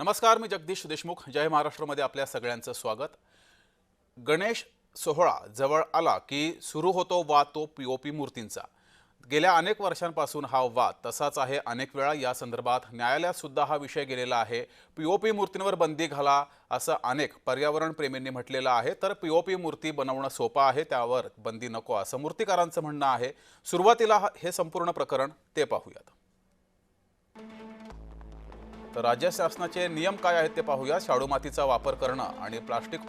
नमस्कार, मी जगदीश देशमुख. जय महाराष्ट्रमध्ये आपल्या सगळ्यांचं स्वागत. गणेश सोहळा जवळ आला की सुरू होतो वाद तो पीओपी मूर्तींचा. गेल्या अनेक वर्षांपासून हा वाद तसाच आहे. अनेक वेळा या संदर्भात न्यायालयात सुद्धा हा विषय गेलेला आहे. पीओपी मूर्तींवर बंदी घाला असं अनेक पर्यावरण प्रेमींनी म्हटलेलं आहे. तर पीओपी मूर्ती बनवणं सोपं आहे, त्यावर बंदी नको असं मूर्तिकारांचं म्हणणं आहे. सुरुवातीला हे संपूर्ण प्रकरण ते पाहूयात. तर राज्य शासनाचे नियम काय आहेत ते पाहूया. शाडू मातीचा वापर करणं आणि प्लास्टिक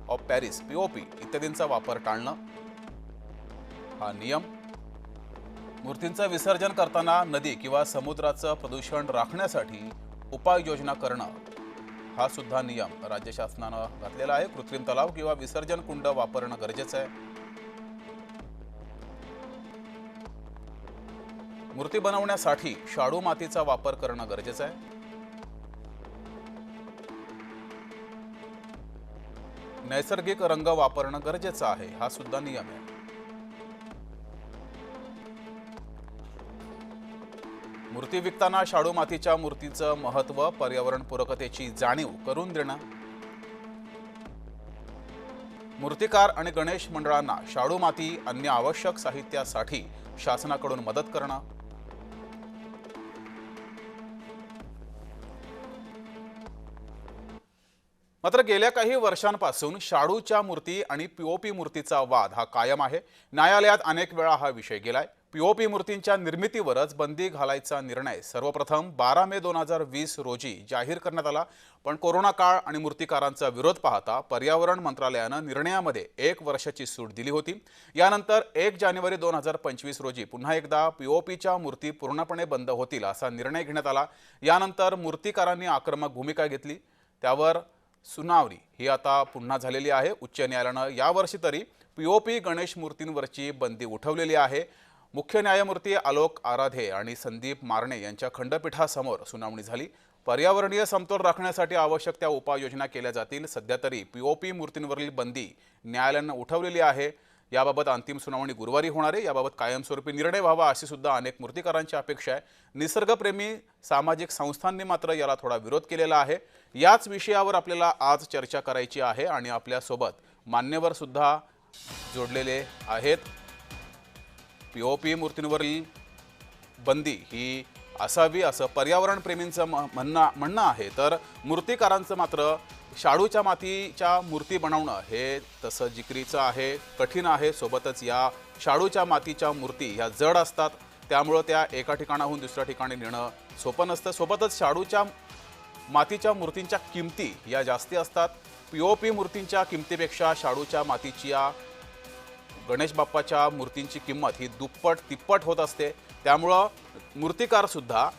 ऑफ पॅरिस पीओपी इत्यादींचा वापर टाळणं हा नियम. मूर्तींचं विसर्जन करताना नदी किंवा समुद्राचं प्रदूषण राखण्यासाठी उपाययोजना करणं हा सुद्धा नियम राज्य शासनानं घातलेला आहे. कृत्रिम तलाव किंवा विसर्जन कुंड वापरणं गरजेचं आहे. मूर्ती बनवण्यासाठी शाडू मातीचा वापर करणं गरजेचं आहे. नैसर्गिक रंग वापरणं गरजेचं आहे, हा सुद्धा नियम आहे. मूर्ती विकताना शाडू मातीच्या मूर्तीचं महत्त्व, पर्यावरण पूरकतेची जाणीव करून देणं. मूर्तिकार आणि गणेश मंडळांना शाडू माती अन्य आवश्यक साहित्यासाठी शासनाकडून मदत करणं. मात्र गेल्या काही वर्षांपासून शाडूच्या मूर्ती आणि पीओपी मूर्तीचा वाद हा कायम आहे. न्यायालयात अनेक वेळा हा विषय गेलाय. पीओपी मूर्तींच्या निर्मितीवरच बंदी घालायचा निर्णय सर्वप्रथम 12 मे 2020 रोजी जाहीर करण्यात आला. पण कोरोना काळ आणि मूर्तिकारांचा विरोध पाहता पर्यावरण मंत्रालयानं निर्णयामध्ये 1 वर्षाची सूट दिली होती. यानंतर 1 जानेवारी 2025 रोजी पुन्हा एकदा पीओपीच्या मूर्ती पूर्णपणे बंद होतील असा निर्णय घेण्यात आला. यानंतर मूर्तिकारांनी आक्रमक भूमिका घेतली. त्यावर सुनावणी ही आता पुन्हा झालेली आहे. उच्च न्यायालयानं यावर्षी तरी पीओपी गणेश मूर्तींवरची बंदी उठवलेली आहे. मुख्य न्यायमूर्ती आलोक आराधे आणि संदीप मारणे यांच्या खंडपीठासमोर सुनावणी झाली. पर्यावरणीय समतोल राखण्यासाठी आवश्यक त्या उपाययोजना केल्या जातील. सध्या तरी पीओपी मूर्तींवरील बंदी न्यायालयानं उठवलेली आहे. याबाबत अंतिम सुनावणी गुरुवारी होणार आहे. याबाबत कायमस्वरूपी निर्णय व्हावा अशी सुद्धा अनेक मूर्तिकारांची अपेक्षा आहे. निसर्गप्रेमी सामाजिक संस्थांनी मात्र याला थोडा विरोध केलेला आहे. याच विषयावर आपल्याला आज चर्चा करायची आहे आणि आपल्यासोबत मान्यवर सुद्धा जोडलेले आहेत. पीओपी मूर्तींवरील बंदी ही असावी असं पर्यावरण प्रेमींचं म्हणणं आहे. तर मूर्तिकारांचं मात्र शाडूच्या मातीच्या मूर्ती बनवणं हे तसं जिकरीचं आहे, कठीण आहे. सोबतच या शाडूच्या मातीच्या मूर्ती ह्या जड असतात, त्यामुळं त्या एका ठिकाणाहून दुसऱ्या ठिकाणी नेणं सोपं नसतं. सोबतच शाडूच्या मातीच्या मूर्तींच्या किमती या जास्ती असतात. पीओपी मूर्तींच्या किमतीपेक्षा शाडूच्या मातीच्या गणेश बाप्पाच्या मूर्तींची किंमत ही दुप्पट तिप्पट होत असते. त्यामुळं मूर्तिकार सुद्धा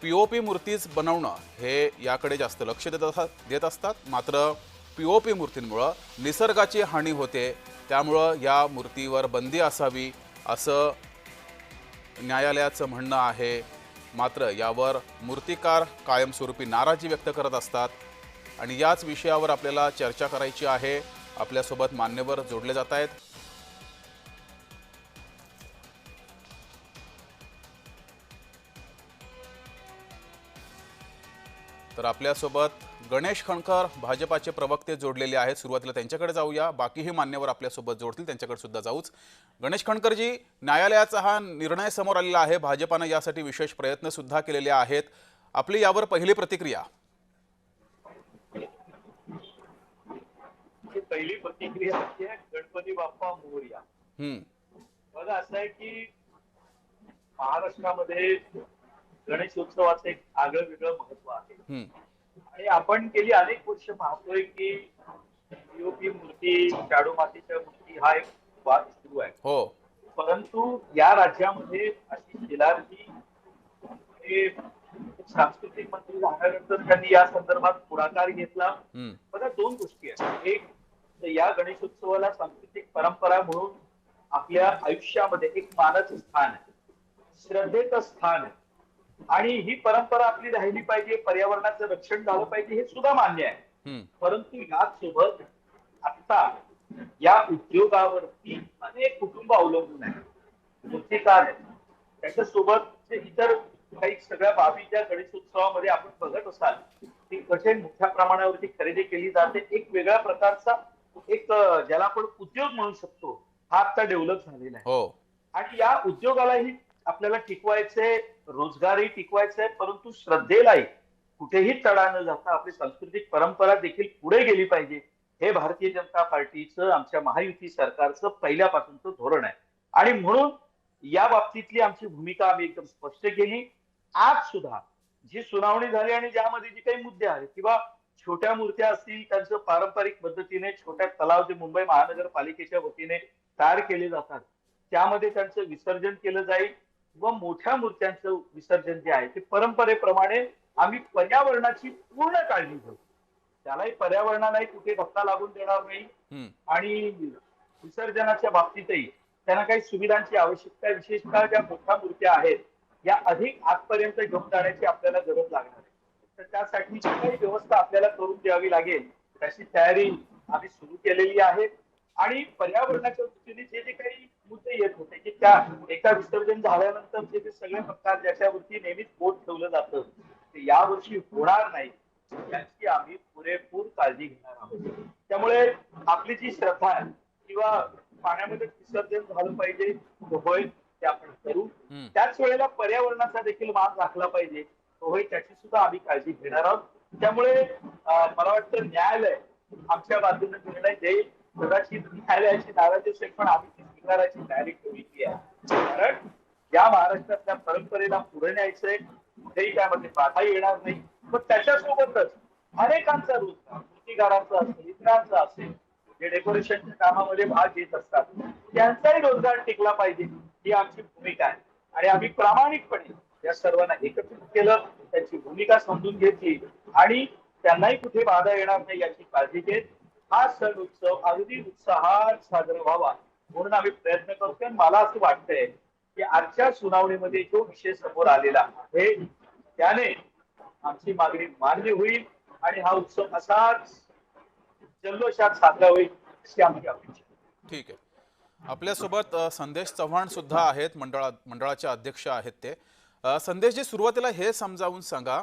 पीओपी मूर्तीच बनवणं हे याकडे जास्त लक्ष देत असतात. मात्र पीओपी मूर्तींमुळं निसर्गाची हानी होते, त्यामुळं या मूर्तीवर बंदी असावी असं न्यायालयाचं म्हणणं आहे. मात्र यावर मूर्तिकार कायमस्वरूपी नाराजी व्यक्त करत असतात आणि याच विषयावर आपल्याला चर्चा करायची आहे. आपल्यासोबत मान्यवर जोडले जात आहेत. तर आपल्यासोबत गणेश खणकर भाजपाचे प्रवक्ते जोडलेले आहेत. सुरुवातीला त्यांच्याकडे जाऊया, बाकीही मान्यवर आपल्यासोबत जोडतील त्यांच्याकडे सुद्धा जाऊच. गणेश खणकरजी, न्यायालयाचा हा निर्णय समोर आलेला आहे. भाजपानं यासाठी विशेष प्रयत्न सुद्धा केलेले आहेत. आपली यावर पहिली प्रतिक्रिया? पहिली प्रतिक्रिया म्हणजे गणपती बाप्पा मोरया. बघा, असं आहे की महाराष्ट्रामध्ये गणेश उत्सवाचं एक आगळं वेगळं महत्व आहे आणि आपण गेली अनेक वर्ष पाहतोय की पीओपी मूर्ती, शाडू मातीच्या मूर्ती हा एक वाद सुरू आहे. हो, परंतु या राज्यामध्ये अशी शिलारती सांस्कृतिक मंत्री झाल्यानंतर त्यांनी या संदर्भात पुढाकार घेतला. बघा, 2 गोष्टी आहेत. एक, या गणेशोत्सवाला सांस्कृतिक परंपरा म्हणून आपल्या आयुष्यामध्ये एक मानाचं स्थान आहे, श्रद्धेचं स्थान आहे आणि ही परंपरा आपली राहिली पाहिजे, पर्यावरणाचं रक्षण झालं पाहिजे, हे सुद्धा मान्य आहे. परंतु याचसोबत आता या उद्योगावरती अनेक कुटुंब अवलंबून आहेत, मूर्तिकार आहेत, त्याच्यासोबत इतर काही सगळ्या बाबी ज्या गणेशोत्सवामध्ये आपण बघत असाल ती कसे मोठ्या प्रमाणावरती खरेदी केली जाते. एक वेगळ्या प्रकारचा एक ज्याला आपण उद्योग म्हणू शकतो, हा आता डेव्हलप झालेला आहे. हो. आणि या उद्योगालाही आपल्याला टिकवायचंय, रोजगारही टिकवायचा आहे, परंतु श्रद्धेलाही कुठेही तडा न जाता आपली सांस्कृतिक परंपरा देखील पुढे गेली पाहिजे. हे भारतीय जनता पार्टीचं, आमच्या महायुती सरकारचं पहिल्यापासूनचं धोरण आहे. आणि म्हणून या बाबतीतली आमची भूमिका आम्ही एकदम स्पष्ट केली. आज सुद्धा जी सुनावणी झाली आणि ज्यामध्ये जे काही मुद्दे आहेत किंवा छोट्या मूर्त्या असतील त्यांचं पारंपरिक पद्धतीने छोट्या तलाव जे मुंबई महानगरपालिकेच्या वतीने तयार केले जातात त्यामध्ये त्यांचं विसर्जन केलं जाईल व मोठ्या मूर्त्यांचं विसर्जन जे आहे ते परंपरेप्रमाणे आम्ही पर्यावरणाची पूर्ण काळजी घेऊ. त्यालाही पर्यावरणालाही कुठे धक्का लागून देणार नाही आणि विसर्जनाच्या बाबतीतही त्यांना काही सुविधांची आवश्यकता, विशेषतः ज्या मोठ्या मूर्त्या आहेत या अधिक आतपर्यंत घेऊन जाण्याची आपल्याला गरज लागणार आहे. तर त्यासाठी जी काही व्यवस्था आपल्याला करून द्यावी लागेल त्याची तयारी आम्ही सुरू केलेली आहे. आणि पर्यावरणाच्या दृष्टीने जे जे काही मुद्दे येत होते की त्या एका विसर्जन झाल्यानंतर जे ते सगळे प्रकार ज्याच्यावरती नेहमीच बोट ठेवलं जातं ते यावर्षी होणार नाही याची आम्ही पुरेपूर काळजी घेणार आहोत. त्यामुळे आपली जी श्रद्धा आहे किंवा पाण्यामध्ये विसर्जन झालं पाहिजे होय ते आपण करू. त्याच वेळेला पर्यावरणाचा देखील मान राखला पाहिजे होय त्याची सुद्धा आम्ही काळजी घेणार आहोत. त्यामुळे मला वाटतं न्यायालय आमच्या बाजूने निर्णय देईल. कदाचित न्यायालयाची नाराजी असेल पण आम्ही ती स्वीकारायची तयारी ठेवलेली आहे. कारण या महाराष्ट्रातल्या परंपरेला पुढे न्यायचंय, कुठेही त्यामध्ये बाधा येणार नाही. पण त्याच्यासोबतच अनेकांचा रोजगार मूर्तिकारांचा असेल, इतरांचा असेल, जे डेकोरेशनच्या कामामध्ये भाग घेत असतात त्यांचाही रोजगार टिकला पाहिजे ही आमची भूमिका आहे. आणि आम्ही प्रामाणिकपणे या सर्वांना एकत्रित केलं, त्यांची भूमिका समजून घेतली आणि त्यांनाही कुठे बाधा येणार नाही याची काळजी घेत हा सण उत्सव अगदी उत्साहात साजरा व्हावा म्हणून आम्ही प्रयत्न करतोय. मला असं वाटतंय की आजच्या सुनावणीमध्ये जो विषय समोर आलेला आहे त्याने आमची मागणी मान्य होईल आणि हा उत्सव असाच जल्लोषात साजरा होईल अशी आमची अपेक्षा. ठीक आहे. आपल्यासोबत संदेश चव्हाण सुद्धा आहेत, मंडळाचे अध्यक्ष आहेत ते. संदेशजी, सुरुवातीला हे समजावून सांगा.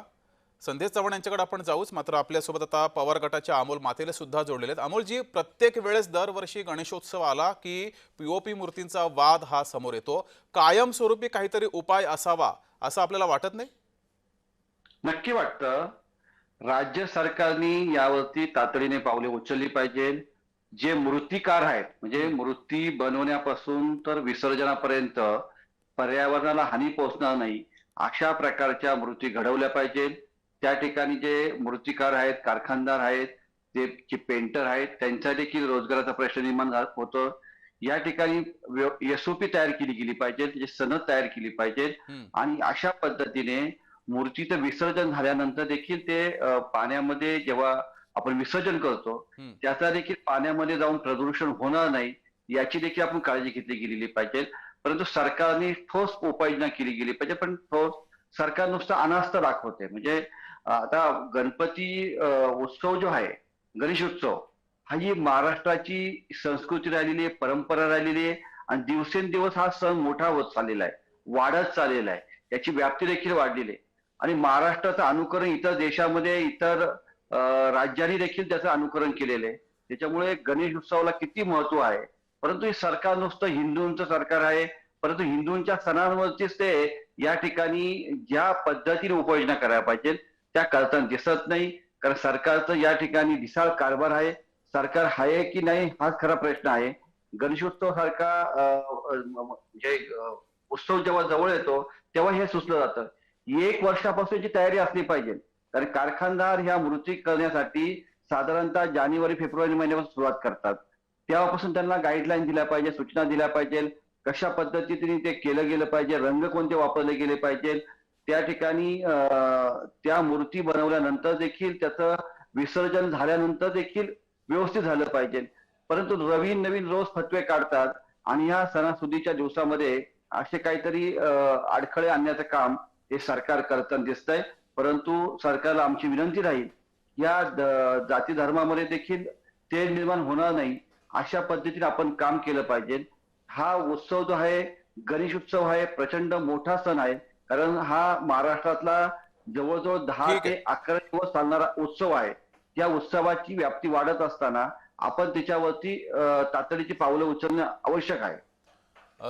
संदेश चव्हाण यांच्याकडे आपण जाऊच, मात्र आपल्यासोबत आता पवार गटाचे अमोल मातेले सुद्धा जोडलेले आहेत. अमोलजी, प्रत्येक वेळेस दरवर्षी गणेशोत्सव आला की पीओपी मूर्तींचा वाद हा समोर येतो. कायमस्वरूपी काहीतरी उपाय असावा असं आपल्याला वाटत नाही? नक्की वाटतं. राज्य सरकारने यावरती तातडीने पावले उचलली पाहिजे. जे मूर्तिकार आहेत म्हणजे मूर्ती बनवण्यापासून तर विसर्जनापर्यंत पर्यावरणाला हानी पोहोचणार नाही अशा प्रकारच्या मूर्ती घडवल्या पाहिजेत. त्या ठिकाणी जे मूर्तिकार आहेत, कारखानदार आहेत, जे पेंटर आहेत त्यांचा देखील रोजगाराचा प्रश्न निर्माण होतो. या ठिकाणी एसओपी तयार केली गेली पाहिजे, त्याची सनद तयार केली पाहिजे आणि अशा पद्धतीने मूर्तीचं विसर्जन झाल्यानंतर देखील ते पाण्यामध्ये जेव्हा आपण विसर्जन करतो त्याचा देखील पाण्यामध्ये जाऊन प्रदूषण होणार नाही याची देखील आपण काळजी घेतली गेलेली पाहिजे. परंतु सरकारने ठोस उपाययोजना केली गेली पाहिजे. पण ठोस सरकार नुसतं अनास्था दाखवते. म्हणजे आता गणपती उत्सव जो आहे, गणेश उत्सव हा ही महाराष्ट्राची संस्कृती राहिलेली आहे, परंपरा राहिलेली आहे आणि दिवसेंदिवस हा सण मोठा होत चाललेला आहे, वाढत चाललेला आहे, याची व्याप्ती देखील वाढलेली आहे आणि महाराष्ट्राचं अनुकरण इतर देशामध्ये, इतर राज्यांनी देखील त्याचं अनुकरण केलेलं आहे. त्याच्यामुळे गणेश उत्सवाला किती महत्व आहे. परंतु हे सरकार नुसतं हिंदूंचं सरकार आहे, परंतु हिंदूंच्या सणांवरतीच ते या ठिकाणी ज्या पद्धतीने उपाययोजना करायला पाहिजे त्या करताना दिसत नाही. कारण सरकारचं या ठिकाणी ढिसाळ कारभार आहे. सरकार आहे की नाही हाच खरा प्रश्न आहे. गणेशोत्सव सारखा म्हणजे उत्सव जेव्हा जवळ येतो तेव्हा हे सुचलं जातं. 1 वर्षापासूनची तयारी असली पाहिजे. कारण कारखानदार ह्या मूर्ती करण्यासाठी साधारणतः जानेवारी फेब्रुवारी महिन्यापासून सुरुवात करतात. तेव्हापासून त्यांना गाईडलाईन दिल्या पाहिजे, सूचना दिल्या पाहिजे, कशा पद्धतीने ते केलं गेलं पाहिजे, रंग कोणते वापरले गेले पाहिजे. त्या ठिकाणी त्या मूर्ती बनवल्यानंतर देखील त्याचं विसर्जन झाल्यानंतर देखील व्यवस्थित झालं पाहिजे. परंतु नवीन नवीन रोज फतवे काढतात आणि ह्या सणासुदीच्या दिवसामध्ये असे काहीतरी अडखळे आणण्याचं काम हे सरकार करताना दिसतंय. परंतु सरकारला आमची विनंती राहील या जाती धर्मामध्ये देखील तेढ निर्माण होणार नाही अशा पद्धतीने आपण काम केलं पाहिजे. हा उत्सव जो आहे, गणेश उत्सव आहे, प्रचंड मोठा सण आहे. कारण हा महाराष्ट्रातला जवळजवळ 10 ठीक आहे. ते 11 दिवस चालणारा उत्सव आहे. त्या उत्सवाची व्याप्ती वाढत असताना आपण त्याच्यावरती तातडीची पावलं उचलणं आवश्यक आहे.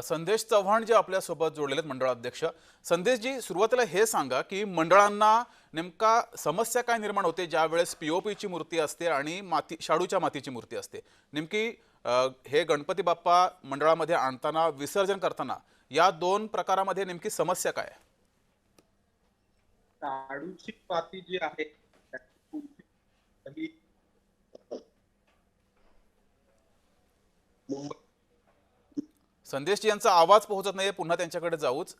संदेश चव्हाण जे आपल्या सोबत जोडलेले आहेत, मंडळ अध्यक्ष. संदेशजी, सुरुवातीला हे सांगा की मंडळांना नेमका समस्या काय निर्माण होते ज्या वेळेस पीओपीची मूर्ती असते आणि शाडूच्या मातीची मूर्ती असते. नेमकी हे गणपती बाप्पा मंडळामध्ये आणताना, विसर्जन करताना या दोन प्रकारामध्ये नेमकी समस्या काय आहे? शाडूची माती जी आहे मुंबई संदेशजी यांचा आवाज पोहोचत नाहीये, पुन्हा त्यांच्याकडे जाऊच.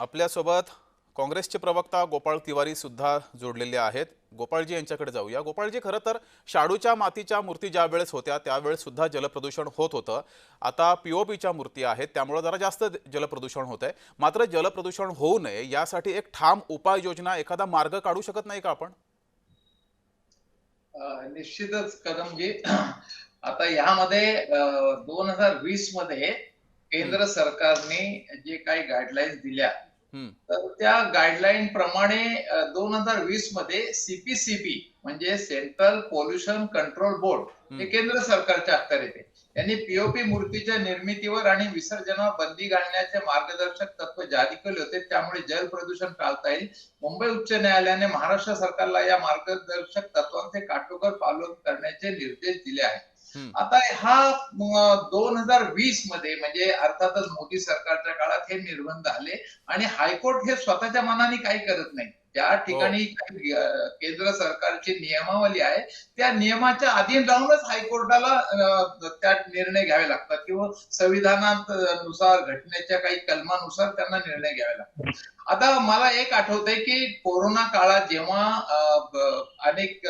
आपल्यासोबत काँग्रेसचे प्रवक्ता गोपाळ तिवारी सुद्धा जोडलेले आहेत. गोपाळजी यांच्याकडे जाऊया. गोपाळजी, खरं तर शाडूच्या मातीच्या मूर्ती ज्या वेळेस होत्या त्यावेळेस सुद्धा जलप्रदूषण होत होतं. आता पीओपीच्या मूर्ती आहेत त्यामुळे जरा जास्त जलप्रदूषण होत आहे. मात्र जलप्रदूषण होऊ नये यासाठी एक ठाम उपाययोजना, एखादा मार्ग काढू शकत नाही का आपण? निश्चितच कदमजी. आता यामध्ये 2020 मध्ये केंद्र सरकारने जे काही गाईडलाईन्स दिल्या, तर त्या गाईडलाईन प्रमाणे 2020 मध्ये सीपीसीबी म्हणजे सेंट्रल पोल्युशन कंट्रोल बोर्ड हे केंद्र सरकारच्या अखत्यारीत येते. त्यांनी पीओपी मूर्तीच्या निर्मितीवर आणि विसर्जनावर बंदी घालण्याचे मार्गदर्शक तत्व जारी केले होते. त्यामुळे जल प्रदूषण टाळता येईल. मुंबई उच्च न्यायालयाने महाराष्ट्र सरकारला या मार्गदर्शक तत्वांचे काटेकोर पालन करण्याचे निर्देश दिले आहेत. आता हा 2020 मध्ये म्हणजे अर्थातच मोदी सरकारच्या काळात हे निर्बंध आले आणि हायकोर्ट हे स्वतःच्या मनाने काही करत नाही. ज्या ठिकाणी केंद्र सरकारची नियमावली आहे त्या नियमाच्या अधीन राहूनच हायकोर्टाला त्या निर्णय घ्यावे लागतात किंवा संविधानानुसार घटनेच्या काही कलमानुसार त्यांना निर्णय घ्यावे लागतात. आता मला एक आठवतंय की कोरोना काळात जेव्हा अनेक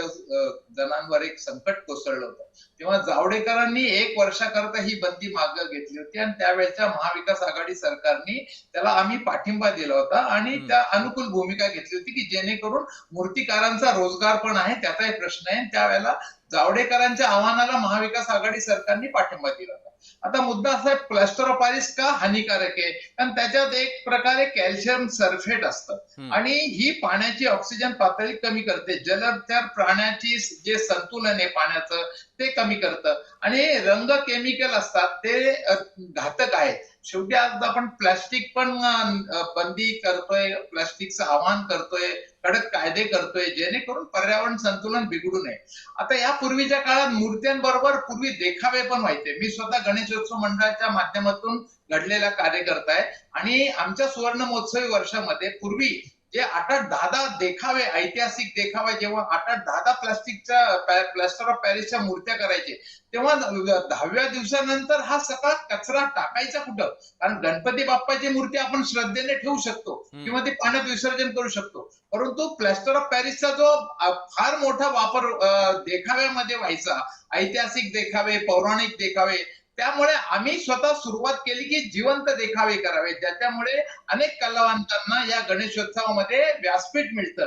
जणांवर एक संकट कोसळलं होतं तेव्हा जावडेकरांनी 1 वर्षाकरता ही बंदी मागे घेतली होती आणि त्यावेळेच्या महाविकास आघाडी सरकारने त्याला आम्ही पाठिंबा दिला होता आणि त्या अनुकूल भूमिका घेतली होती की जेणेकरून मूर्तिकारांचा रोजगार पण आहे, त्याचाही प्रश्न आहे. त्यावेळेला जावडेकरांच्या आव्हानाला महाविकास आघाडी सरकारने पाठिंबा दिला होता. आता मुद्दा असा आहे, प्लॅस्टर ऑफ पॅरिस का हानिकारक आहे? कारण त्याच्यात एक प्रकारे कॅल्शियम सल्फेट असतं आणि ही पाण्याची ऑक्सिजन पातळी कमी करते. जलचर प्राण्याची जे संतुलन आहे पाण्याचं ते कमी करतं आणि रंग केमिकल असतात ते घातक आहेत. शेवटी आज आपण प्लास्टिक पण बंदी करतोय, प्लास्टिकचं आवाहन करतोय, कडक कायदे करतोय जेणेकरून पर्यावरण संतुलन बिघडू नये. आता या पूर्वीच्या काळात मूर्त्यांबरोबर पूर्वी देखावे पण व्हायचे. मी स्वतः गणेशोत्सव मंडळाच्या माध्यमातून घडलेला कार्यकर्ता आहे आणि आमच्या सुवर्ण महोत्सवी वर्षामध्ये पूर्वी जे 8-10 देखावे, ऐतिहासिक देखावे, जेव्हा 8-10 प्लास्टिकच्या प्लॅस्टर ऑफ पॅरिसच्या मूर्त्या करायचे तेव्हा 10व्या दिवसानंतर हा सगळा कचरा टाकायचा कुठं? कारण गणपती बाप्पाची मूर्ती आपण श्रद्धेने ठेवू शकतो किंवा ते पाण्यात विसर्जन करू शकतो, परंतु प्लॅस्टर ऑफ पॅरिसचा जो फार मोठा वापर देखाव्यामध्ये व्हायचा, ऐतिहासिक देखावे, पौराणिक देखावे, त्यामुळे आम्ही स्वतः सुरुवात केली की जिवंत देखावे करावे ज्याच्यामुळे अनेक कलावंतांना या गणेशोत्सवामध्ये व्यासपीठ मिळतं,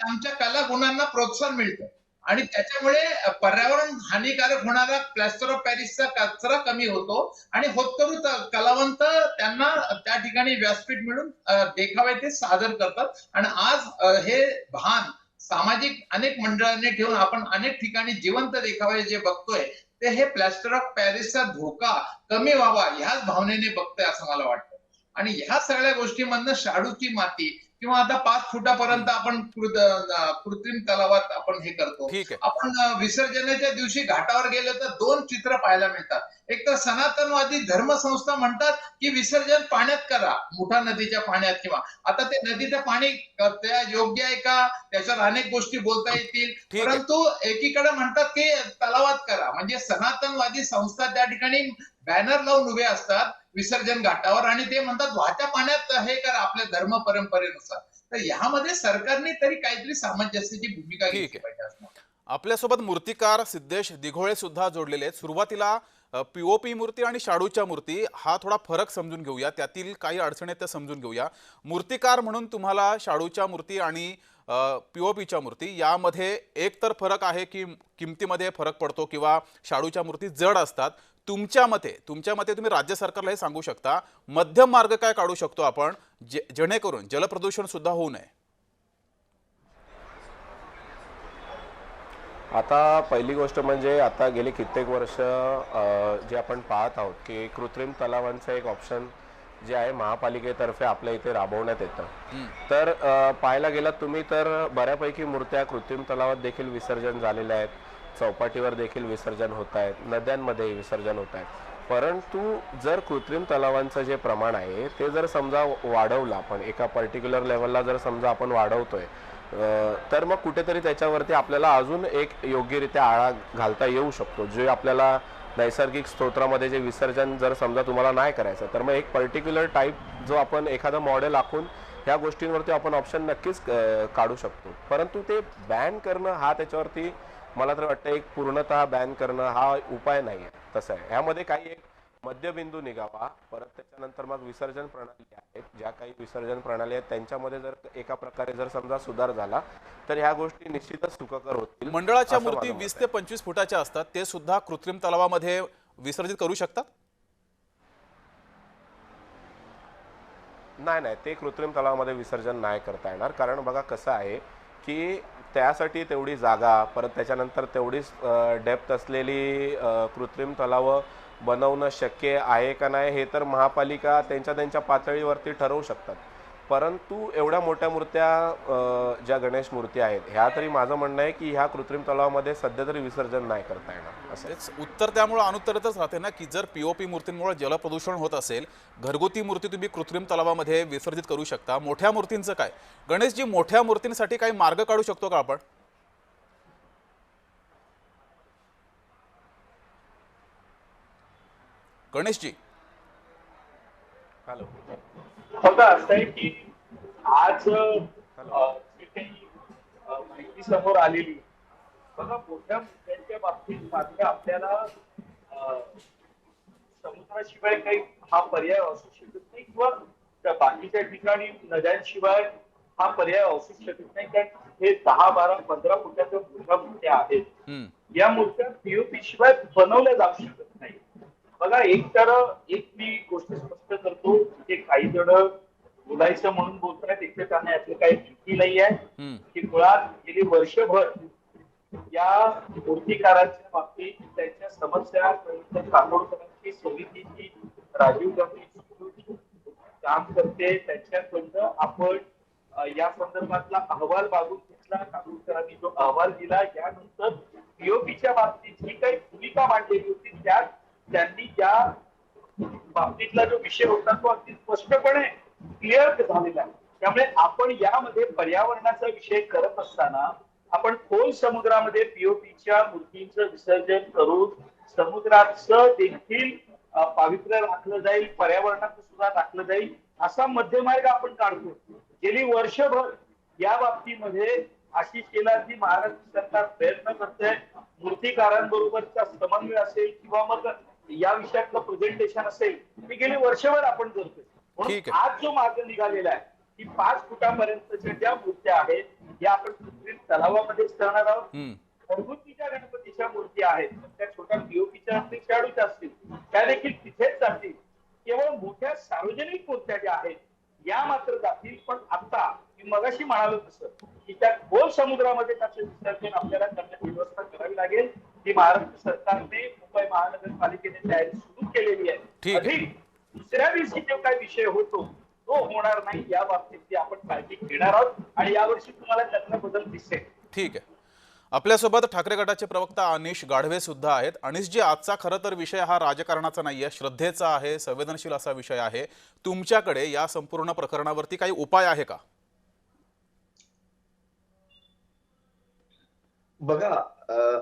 आमच्या कला गुणांना प्रोत्साहन मिळतं आणि त्याच्यामुळे पर्यावरण हानिकारक होणारा प्लॅस्टर ऑफ पॅरिसचा कचरा कमी होतो आणि होतकरू कलावंत त्यांना त्या ठिकाणी व्यासपीठ मिळून देखावे ते सादर करतात. आणि आज हे भान सामाजिक अनेक मंडळांनी ठेवून आपण अनेक ठिकाणी जिवंत देखावे जे बघतोय ते हे प्लॅस्टर ऑफ पॅरिसचा धोका कमी व्हावा ह्याच भावनेने बघतोय असं मला वाटतं. आणि ह्या सगळ्या गोष्टींमधनं शाडूची माती किंवा आता 5 फुटापर्यंत आपण कृत्रिम तलावात आपण हे करतो. आपण विसर्जनाच्या दिवशी घाटावर गेलो तर 2 चित्र पाहायला मिळतात. एक तर सनातनवादी धर्मसंस्था म्हणतात की विसर्जन पाण्यात करा, मुठा नदीच्या पाण्यात, किंवा आता ते नदीचं पाणी त्या योग्य आहे का त्याच्यावर अनेक गोष्टी बोलता येतील, परंतु एकीकडे म्हणतात की तलावात करा. म्हणजे सनातनवादी संस्था त्या ठिकाणी बॅनर लावून उभे असतात विसर्जन घाटावर आणि ते म्हणतात वाहत्या पाण्यात हे करा आपल्या धर्म परंपरेनुसार. तर यामध्ये सरकारने तरी काहीतरी सामंजस्याची भूमिका घेतली पाहिजे. आपल्यासोबत मूर्तिकार सिद्धेश दिघोळे सुद्धा जोडलेले आहेत. सुरुवातीला पीओपी मूर्ती आणि शाडूच्या मूर्ती हा थोडा फरक समजून घेऊया, त्यातील काही अडचणी त्या समजून घेऊया. मूर्तिकार म्हणून तुम्हाला शाडूच्या मूर्ती आणि पीओपीच्या मूर्ती यामध्ये एक तर फरक आहे की किमतीमध्ये फरक पडतो किंवा शाडूच्या मूर्ती जड असतात. तुमच्या मते तुम्ही राज्य सरकारला हे सांगू शकता मध्यम मार्ग काय काढू शकतो आपण जेणेकरून जलप्रदूषण सुद्धा होऊ नये? आता पहिली गोष्ट म्हणजे आता गेली कित्येक वर्ष जे आपण पाहत आहोत की कृत्रिम तलावांचं एक ऑप्शन जे आहे महापालिकेतर्फे आपल्या इथे राबवण्यात येतं. तर पाहायला गेलात तुम्ही तर बऱ्यापैकी मूर्त्या कृत्रिम तलावात देखील विसर्जन झालेल्या आहेत, चौपाटीवर देखील विसर्जन होत आहेत, नद्यांमध्ये विसर्जन होत आहेत. परंतु जर कृत्रिम तलावांचं जे प्रमाण आहे ते जर समजा वाढवलं आपण एका पर्टिक्युलर लेवलला जर समजा आपण वाढवतोय तर मग कुठेतरी त्याच्यावरती आपल्याला अजून एक योग्यरित्या आळा घालता येऊ शकतो. जे आपल्याला नैसर्गिक स्तोत्रामध्ये जे विसर्जन जर समजा तुम्हाला नाही करायचं तर मग एक पर्टिक्युलर टाईप जो आपण एखादं मॉडेल आखून ह्या गोष्टींवरती आपण ऑप्शन नक्कीच काढू शकतो. परंतु ते बॅन करणं हा त्याच्यावरती मला तर वाटतं एक पूर्णतः बॅन करणं हा उपाय नाही आहे. तसं आहे ह्यामध्ये काही एक मध्यबिंदू निघावा. परत त्याच्यानंतर मग विसर्जन प्रणाली आहेत, ज्या काही विसर्जन प्रणाली आहेत त्यांच्यामध्ये जर एका प्रकारे जर समजा सुधार झाला तर ह्या गोष्टी निश्चितच सुखकर होतील. मंडळाच्या असं मूर्ती माझं 20 मत ते आहे. 25 फुटाच्या असतात, ते सुद्धा कृत्रिम तलावामध्ये विसर्जित करू शकतात. नाही नाही, ते कृत्रिम तलावामध्ये विसर्जन नाही करता येणार. कारण बघा कसं आहे की त्यासाठी तेवढी जागा, परत त्याच्यानंतर तेवढीच डेप्थ असलेली कृत्रिम तलावं बनवणं शक्य आहे का नाही हे तर महापालिका त्यांच्या पातळीवरती ठरवू शकतात. परंतु एवढ्या मोठ्या मूर्त्या ज्या गणेश मूर्ती आहेत ह्या तरी माझं म्हणणं आहे की ह्या कृत्रिम तलावामध्ये सध्या तरी विसर्जन नाही करता येणार असं. तेच उत्तर त्यामुळे अनुत्तरितच राहते ना की जर पीओपी मूर्तींमुळे जलप्रदूषण होत असेल, घरगुती मूर्ती तुम्ही कृत्रिम तलावामध्ये विसर्जित करू शकता, मोठ्या मूर्तींचं काय? गणेशजी, मोठ्या मूर्तींसाठी काही मार्ग काढू शकतो का आपण? गणेशजी, हॅलो. बघा असं आहे की आज जी काही माहिती समोर आलेली, बघा मोठ्या मुद्द्यांच्या बाबतीत मात्र आपल्याला समुद्राशिवाय काही हा पर्याय असू शकत नाही, किंवा त्या बाकीच्या ठिकाणी नद्यांशिवाय हा पर्याय असू शकत नाही. कारण हे 10, 12, 15 फुटाच्या मोठ्या मूर्त्या आहेत. या मूर्त्या पीओपी शिवाय बनवल्या जाऊ शकत नाही. बघा एक मी गोष्ट स्पष्ट करतो की काही जण बोलायचं म्हणून बोलतायत, एकमेकांना यातलं काही भीती नाही आहे की मुळात गेली वर्षभर या मूर्तिकारांच्या बाबतीत त्यांच्या समस्या काकोडकरांची समिती जी राजीव गांधी काम करते त्यांच्याकडनं आपण या संदर्भातला अहवाल मागून घेतला. काकोडकरांनी जो अहवाल दिला यानंतर पीओपीच्या बाबतीत जी काही भूमिका मांडलेली होती त्यात त्यांनी या बाबतीतला जो विषय होता तो अगदी स्पष्टपणे क्लिअर झालेला आहे. त्यामुळे आपण यामध्ये पर्यावरणाचा विषय करत असताना आपण खोल समुद्रामध्ये पीओपीच्या मूर्तींचं विसर्जन करून समुद्राचं देखील पावित्र्य राखलं जाईल, पर्यावरणाचं सुद्धा राखलं जाईल असा मध्यमार्ग आपण काढतो. गेली वर्षभर या बाबतीमध्ये आशिष शेलारजी महाराष्ट्र सरकार प्रयत्न करतंय. मूर्तिकारांबरोबरचा समन्वय असेल किंवा मग या विषयातलं प्रेझेंटेशन असेल, मी गेली वर्षभर आपण करतोय. म्हणून आज जो मार्ग निघालेला आहे की 5 फुटापर्यंतच्या ज्या मूर्त्या आहेत या आपण कृत्रिम तलावामध्येच करणार आहोत. घरगुतीच्या गणपतीच्या मूर्ती आहेत त्या छोट्या पीओपीच्या असतील, शाडूच्या असतील, त्या देखील तिथेच जातील. केवळ मोठ्या सार्वजनिक मूर्त्या ज्या आहेत या मात्र जातील. पण आता मी मगाशी म्हणालो तसं की त्या खोल समुद्रामध्ये त्याचं विसर्जन आपल्याला करण्याची व्यवस्था करावी लागेल. ही महाराष्ट्र सरकारने, मुंबई महानगरपालिकेने तयारी सुरू केलेली आहे. अधिक दुसऱ्या दिवशी जो काही विषय होतो तो होणार नाही या बाबतीत आपण काळजी घेणार आहोत आणि यावर्षी तुम्हाला त्यातला बदल दिसेल. ठीक आहे. आपल्यासोबत ठाकरे गटाचे प्रवक्ता अनिश गाढवे सुद्धा आहेत. अनिशजी, आजचा खरं तर विषय हा राजकारणाचा नाहीये, श्रद्धेचा आहे, संवेदनशील असा विषय आहे. तुमच्याकडे या संपूर्ण प्रकरणावरती काही उपाय आहे का? बघा,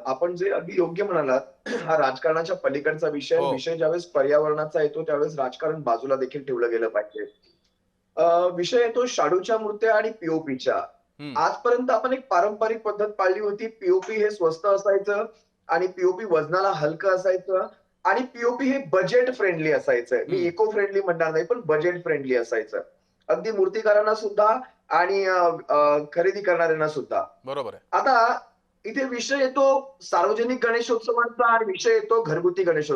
आपण जे अगदी योग्य म्हणालात, हा राजकारणाच्या पलीकडचा विषय. विषय ज्यावेळेस पर्यावरणाचा येतो त्यावेळेस राजकारण बाजूला देखील ठेवलं गेलं पाहिजे. विषय येतो शाडूच्या मूर्त्या आणि पीओपीच्या. आजपर्यंत आपण एक पारंपरिक पद्धत पाळली होती. पीओपी हे स्वस्त असायचं आणि पीओपी वजनाला हलकं असायचं आणि पीओपी हे बजेट फ्रेंडली असायचं. मी इको फ्रेंडली म्हणणार नाही, पण बजेट फ्रेंडली असायचं. अगदी मूर्तिकारांना सुद्धा आणि खरेदी करणाऱ्यांना सुद्धा. बरोबर आहे. आता इथे विषय येतो सार्वजनिक गणेशोत्सवांचा आणि विषय येतो घरगुती गणेश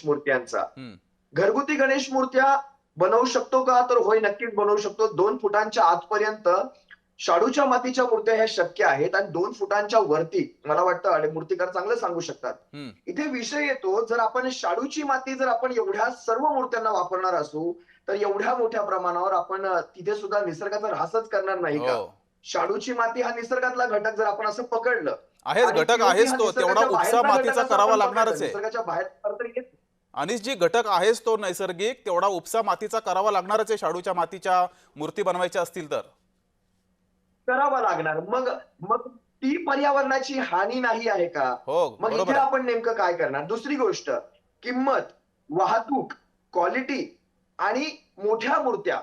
मूर्त्यांचा. घरगुती गणेश मूर्त्या बनवू शकतो का? तर होय, नक्कीच बनवू शकतो. 2 फुटांच्या आतपर्यंत शाडूच्या मातीच्या मूर्त्या ह्या शक्य आहेत आणि 2 फुटांच्या वरती मला वाटतं आणि मूर्तिकार चांगलं सांगू शकतात. इथे विषय येतो, जर आपण शाडूची माती जर आपण एवढ्या सर्व मूर्त्यांना वापरणार असू तर एवढ्या मोठ्या प्रमाणावर आपण तिथे सुद्धा निसर्गाचा ऱ्हासच करणार नाही का? शाडूची माती हा निसर्गातला घटक जर आपण असं पकडलं आहेच, आणि घटक POP आहेच हा तो, तेवढा निसर्गाच्या उपसा बाहेरचा मातीचा घटक असं करावा आपण लागणारच पकडलं, आहे. निसर्गाच्या बाहेर तर येत नाही. आणि जी घटक आहेच तो नैसर्गिक, तेवढा उपसा मातीचा करावा लागणारच आहे शाडूच्या मातीच्या मूर्ती बनवायच्या असतील तर. करावा लागणार. मग मग ती पर्यावरणाची हानी नाही आहे का? हो, मग बरोबर इथे आहे. आपण नेमकं काय करणार? दुसरी गोष्ट, किंमत, वाहतूक, क्वालिटी आणि मोठ्या मूर्त्या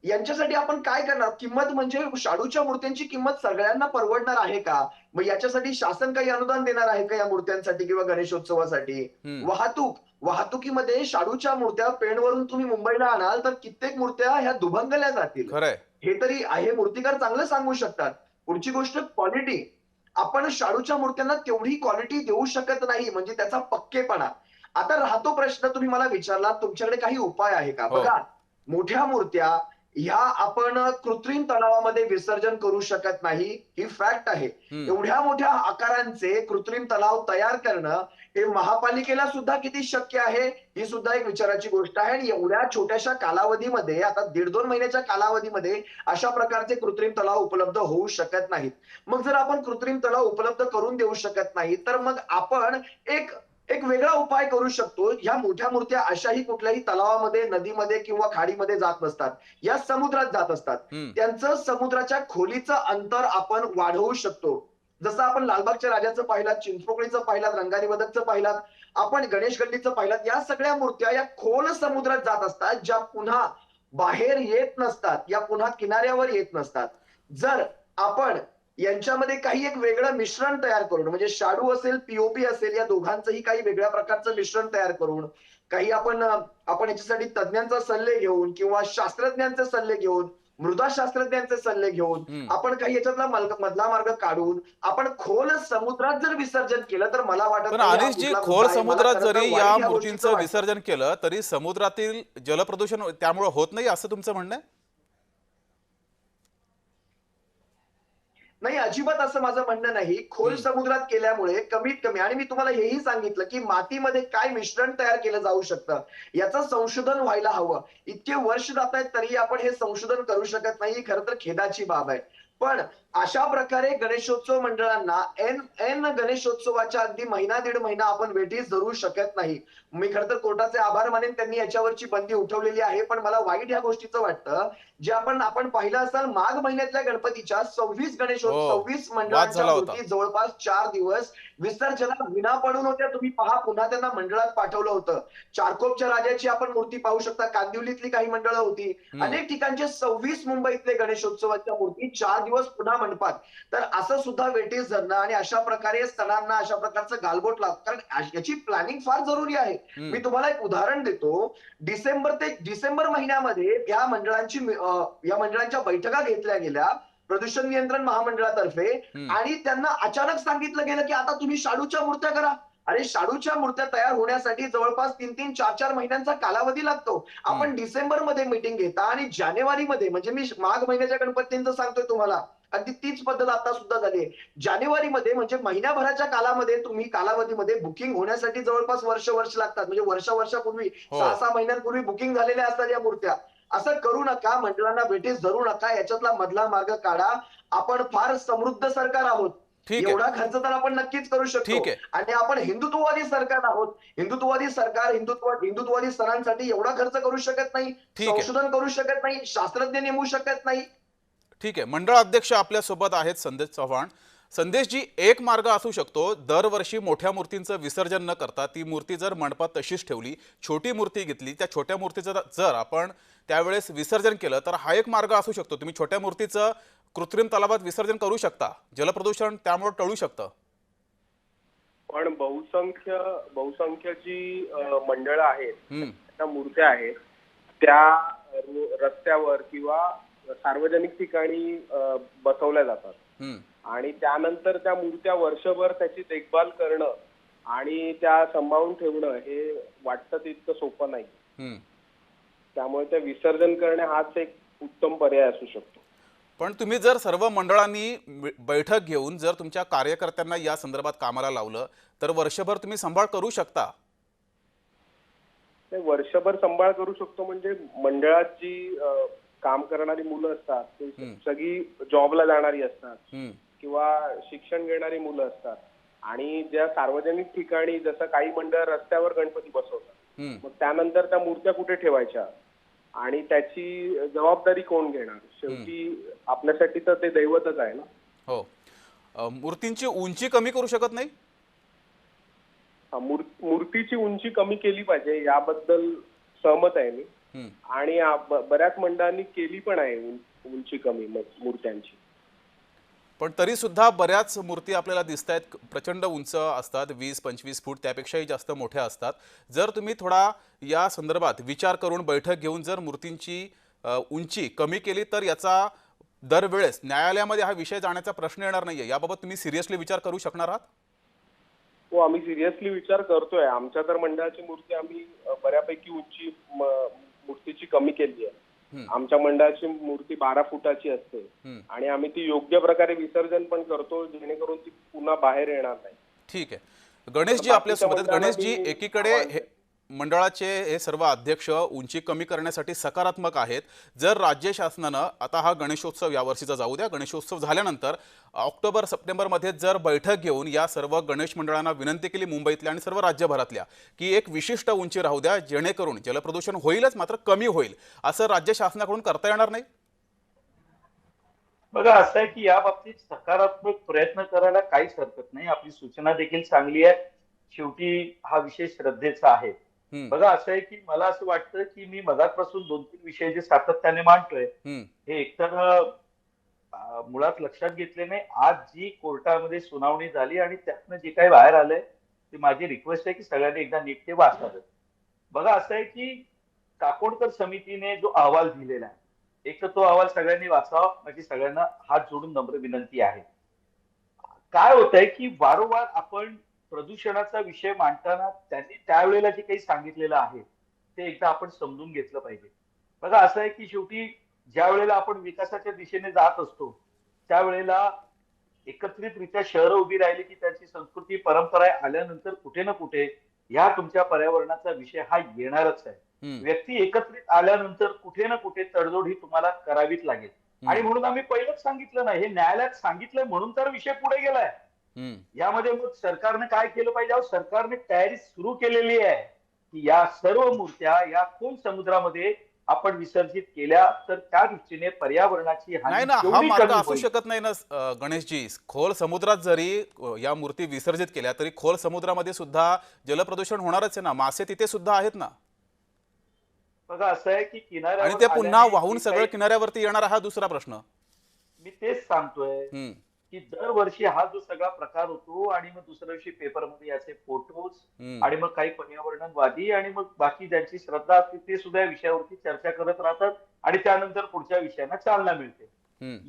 यांच्यासाठी आपण काय करणार? किंमत म्हणजे शाडूच्या मूर्त्यांची किंमत सगळ्यांना परवडणार आहे का? मग याच्यासाठी शासन काही अनुदान देणार आहे का या मूर्त्यांसाठी किंवा गणेशोत्सवासाठी? वाहतुकीमध्ये शाडूच्या मूर्त्या पेणवरून तुम्ही मुंबईला आणाल तर कित्येक मूर्त्या ह्या दुभंगल्या जातील. खरंय. हे तरी आहे, मूर्तिकार चांगलं सांगू शकतात. पुढची गोष्ट क्वालिटी. आपण शाडूच्या मूर्त्यांना तेवढी क्वालिटी देऊ शकत नाही, म्हणजे त्याचा पक्केपणा. आता राहतो प्रश्न, तुम्ही मला विचारला तुमच्याकडे काही उपाय आहे का? हो. बघा, मोठ्या मूर्त्या ह्या आपण कृत्रिम तलावामध्ये विसर्जन करू शकत नाही, ही फॅक्ट आहे. एवढ्या मोठ्या आकारांचे कृत्रिम तलाव तयार करणं हे महापालिकेला सुद्धा किती शक्य आहे, ही सुद्धा एक विचाराची गोष्ट आहे. आणि एवढ्या छोट्याशा कालावधीमध्ये, आता 1.5-2 महिन्याच्या कालावधीमध्ये अशा प्रकारचे कृत्रिम तलाव उपलब्ध होऊ शकत नाहीत. मग जर आपण कृत्रिम तलाव उपलब्ध करून देऊ शकत नाही, तर मग आपण एक एक वेगळा उपाय करू शकतो. ह्या मोठ्या मूर्त्या अशाही कुठल्याही तलावामध्ये, नदीमध्ये किंवा खाडीमध्ये जात नसतात. या समुद्रात जात असतात. त्यांचं समुद्राच्या खोलीचं अंतर आपण वाढवू शकतो. जसं आपण लालबागच्या राजाचं पाहिलात, चिंचपोकळीचं पाहिलात, रंगारी बदकचं पाहिलात, आपण गणेश गल्लीचं पाहिलात, या सगळ्या मूर्त्या या खोल समुद्रात जात असतात, ज्या पुन्हा बाहेर येत नसतात, या पुन्हा किनाऱ्यावर येत नसतात. जर आपण यांच्यामध्ये काही एक वेगळं मिश्रण तयार करून, म्हणजे शाडू असेल, पीओपी असेल, या दोघांचंही काही वेगळ्या प्रकारचं मिश्रण तयार करून, काही आपण याच्यासाठी तज्ञांचा सल्ले घेऊन किंवा शास्त्रज्ञांचे सल्ले घेऊन, मृदा शास्त्रज्ञांचे सल्ले घेऊन, आपण काही याच्यातला मधला मार्ग काढून आपण खोल समुद्रात जर विसर्जन केलं तर मला वाटत पण नाही हा अनिशजी, कुठला खोल मुद्दा आहे. मला समुद्रात खरं तर जरी वाईट या ह्या गोष्टीचं मूर्तींचं वाटतं. विसर्जन केलं तरी समुद्रातील जलप्रदूषण त्यामुळे होत नाही असं तुमचं म्हणणं आहे? नाही, अजिबात असं माझं म्हणणं नाही. खोल समुद्रात केल्यामुळे कमीत कमी, आणि मी तुम्हाला हेही सांगितलं की मातीमध्ये काय मिश्रण तयार केलं जाऊ शकतं, याचं संशोधन व्हायला हवं. इतके वर्ष जात आहेत तरी आपण हे संशोधन करू शकत नाही, ही खरं तर खेदाची बाब आहे. पण अशा प्रकारे गणेशोत्सव मंडळांना ऐन गणेशोत्सवाच्या अगदी महिना 1.5 महिना आपण वेठीस धरू शकत नाही. मी खरं तर कोर्टाचे आभार मानेन, त्यांनी याच्यावरची बंदी उठवलेली आहे. पण मला वाईट ह्या गोष्टीचं वाटतं, जे आपण पाहिलं असाल माघ महिन्यातल्या गणपतीच्या 26 26 वाद मंडळांच्या झाला होता. मूर्ती जवळपास 4 दिवस विसर्जनात विना पडून होत्या. तुम्ही पहा, पुन्हा त्यांना मंडळात पाठवलं होतं. चारकोपच्या राजाची आपण मूर्ती पाहू शकता, कांदिवलीतली काही मंडळं होती, अनेक ठिकाणचे 26 मुंबईतले गणेशोत्सवाच्या मूर्ती 4 दिवस पुन्हा मंडपात. तर असं सुद्धा वेठीस धरणं आणि अशा प्रकारे सणांना अशा प्रकारचं गालबोट लागतं, कारण याची प्लॅनिंग फार जरुरी आहे. मी तुम्हाला एक उदाहरण देतो. डिसेंबर महिन्यामध्ये या मंडळांच्या बैठका घेतल्या गेल्या प्रदूषण नियंत्रण महामंडळातर्फे, आणि त्यांना अचानक सांगितलं गेलं की आता तुम्ही शाडूच्या मूर्त्या करा. अरे, शाडूच्या मूर्त्या तयार होण्यासाठी जवळपास 3-3, 4-4 महिन्यांचा कालावधी लागतो. आपण डिसेंबरमध्ये मीटिंग घेता आणि जानेवारीमध्ये, म्हणजे मी माघ महिन्याच्या गणपतींचं सांगतोय तुम्हाला, अगदी तीच पद्धत आता सुद्धा झाली आहे. जानेवारीमध्ये, म्हणजे महिन्याभराच्या कालावधीमध्ये बुकिंग होण्यासाठी जवळपास वर्ष लागतात. म्हणजे वर्षापूर्वी, 6-6 महिन्यांपूर्वी बुकिंग झालेल्या असतात या मूर्त्या. असं करू नका, मंडळांना वेठीस धरू नका, याच्यातला मधला मार्ग काढा. आपण फार समृद्ध सरकार आहोत, ठीक आहे. एवढा खर्च तर आपण नक्कीच करू शकतो. ठीक आहे. आणि आपण हिंदुत्ववादी सरकार आहोत. हिंदुत्ववादी सणांसाठी एवढा खर्च करू शकत नाही, ठीक आहे. संशोधन करू शकत नाही, शास्त्रज्ञ नेमू शकत नाही. ठीक आहे. मंडळ अध्यक्ष आपल्या सोबत आहेत संदेश चव्हाण. संदेशजी, एक मार्ग असू शकतो, दरवर्षी मोठ्या मूर्तींचं विसर्जन न करता ती मूर्ती जर मंडपात तशीच ठेवली, छोटी मूर्ती घेतली, त्या छोट्या मूर्तीचं जर आपण त्यावेळेस विसर्जन केलं तर हा एक मार्ग असू शकतो. तुम्ही छोट्या मूर्तीचं कृत्रिम तलावात विसर्जन करू शकता, जलप्रदूषण त्यामुळे टळू शकतं. पण बहुसंख्य जी मंडळं आहेत, त्या मूर्त्या आहेत, त्या रस्त्यावर किंवा सार्वजनिक ठिकाणी बसवल्या जातात आणि त्यानंतर त्या मूर्त्या वर्षभर त्याची देखभाल करणं आणि त्या सांभाळून ठेवणं हे वाटतं तितकं सोपं नाही. त्यामुळे ते विसर्जन करणे हाच एक उत्तम पर्याय असू शकतो. पण तुम्ही जर सर्व मंडळांनी बैठक घेऊन जर तुमच्या कार्यकर्त्यांना या संदर्भात कामाला लावलं तर वर्षभर तुम्ही सांभाळ करू शकता. ते वर्षभर सांभाळ करू शकतो म्हणजे मंडळात जी काम करणारी मुलं असतात ते सगळी जॉबला जाणारी असतात किंवा शिक्षण घेणारी मुलं असतात आणि ज्या सार्वजनिक ठिकाणी जसं काही मंडळ रस्त्यावर गणपती बसवतात मग त्यानंतर त्या मूर्त्या कुठे ठेवायच्या आणि त्याची जबाबदारी कोण घेणार. शेवटी आपल्यासाठी तर ते दैवतच आहे ना. हो, मूर्तींची उंची कमी करू शकत नाही. मूर्तीची उंची कमी केली पाहिजे याबद्दल सहमत आहे मी आणि बऱ्याच मंडळांनी केली पण आहे उंची कमी मूर्त्यांची. पण तरी सुद्धा बऱ्याच मूर्ती आपल्याला दिसत आहेत प्रचंड उंच असतात, 20-25 फूट त्यापेक्षाही जास्त मोठ्या असतात. जर तुम्ही थोडा या संदर्भात विचार करून बैठक घेऊन जर मूर्तींची उंची कमी केली तर याचा दरवेळेस न्यायालयामध्ये हा विषय जाण्याचा प्रश्न येणार नाहीये. याबाबत तुम्ही सिरियसली विचार करू शकणार आहात? हो, आम्ही सिरियसली विचार करतोय. आमच्या तर मंडळाची मूर्ती आम्ही बऱ्यापैकी उंची मूर्तीची कमी केली आहे. आमच्या मंडळाची मूर्ती 12 फुटाची असते आणि आम्ही ती योग्य प्रकारे विसर्जन पण करतो जेणेकरून ती पुन्हा बाहेर येणार नाही. ठीक आहे. गणेशजी आपल्यासोबत. गणेशजी, एकीकडे मंडळाचे हे सर्व अध्यक्ष उंची कमी करण्यासाठी सकारात्मक आहेत. जर राज्य शासनानं आता हा गणेशोत्सव यावर्षीचा जाऊ द्या, गणेशोत्सव झाल्यानंतर ऑक्टोबर-सप्टेंबरमध्ये जर बैठक घेऊन या सर्व गणेश मंडळांना विनंती केली मुंबईतल्या आणि सर्व राज्यभरातल्या की एक विशिष्ट उंची राहू द्या जेणेकरून जलप्रदूषण होईलच मात्र कमी होईल, असं राज्य शासनाकडून करता येणार नाही? बघा, असं आहे की या बाबतीत सकारात्मक प्रयत्न करायला काहीच हरकत नाही. आपली सूचना देखील चांगली आहे. शेवटी हा विषय श्रद्धेचा आहे. बघा, असं आहे की मला असं वाटतं की मी मगाचपासून 2-3 विषय जे सातत्याने मांडतोय हे एकतर मुळात लक्षात घेतले नाही. आज जी कोर्टामध्ये सुनावणी झाली आणि त्यातनं जे काही बाहेर आलंय ती माझी रिक्वेस्ट आहे की सगळ्यांनी एकदा नीट ते वाचावं. बघा, असं आहे की काकोडकर समितीने जो अहवाल दिलेला आहे, एक तर तो अहवाल सगळ्यांनी वाचावा, माझी सगळ्यांना हात जोडून नम्र विनंती आहे. काय होतंय की वारंवार आपण प्रदूषणाचा विषय मांडताना त्यांनी त्यावेळेला जे काही सांगितलेलं आहे ते एकदा आपण समजून घेतलं पाहिजे. बघा, असं आहे की शेवटी ज्या वेळेला आपण विकासाच्या दिशेने जात असतो त्यावेळेला एकत्रितरित्या शहरं उभी राहिली की त्याची संस्कृती परंपरा आल्यानंतर कुठे ना कुठे ह्या तुमच्या पर्यावरणाचा विषय हा येणारच आहे. व्यक्ती एकत्रित आल्यानंतर कुठे ना कुठे तडजोड ही तुम्हाला करावीच लागेल. आणि म्हणून आम्ही पहिलंच सांगितलं नाही, हे न्यायालयात सांगितलंय म्हणून तर विषय पुढे गेलाय. यामध्ये मग सरकारने काय केलं पाहिजे? सरकारने तयारी सुरू केलेली आहे की या सर्व मूर्त्या या खोल समुद्रामध्ये आपण विसर्जित केल्या तर त्या दृष्टीने पर्यावरणाची नाही ना, हा मार्ग असू शकत नाही ना गणेशजी. खोल समुद्रात जरी या मूर्ती विसर्जित केल्या तरी खोल समुद्रामध्ये सुद्धा जलप्रदूषण होणारच आहे ना. मासे तिथे सुद्धा आहेत ना. बघा, असं आहे की किनाऱ्यावर आणि ते पुन्हा वाहून सगळं किनाऱ्यावरती येणार हा दुसरा प्रश्न. मी तेच सांगतोय की दरवर्षी हा जो सगळा प्रकार होतो आणि मग दुसऱ्या दिवशी पेपरमध्ये याचे फोटोज आणि मग काही पर्यावरणवादी आणि मग बाकी ज्यांची श्रद्धा असते ते सुद्धा या विषयावरती चर्चा करत राहतात आणि त्यानंतर पुढच्या विषयांना चालना मिळते.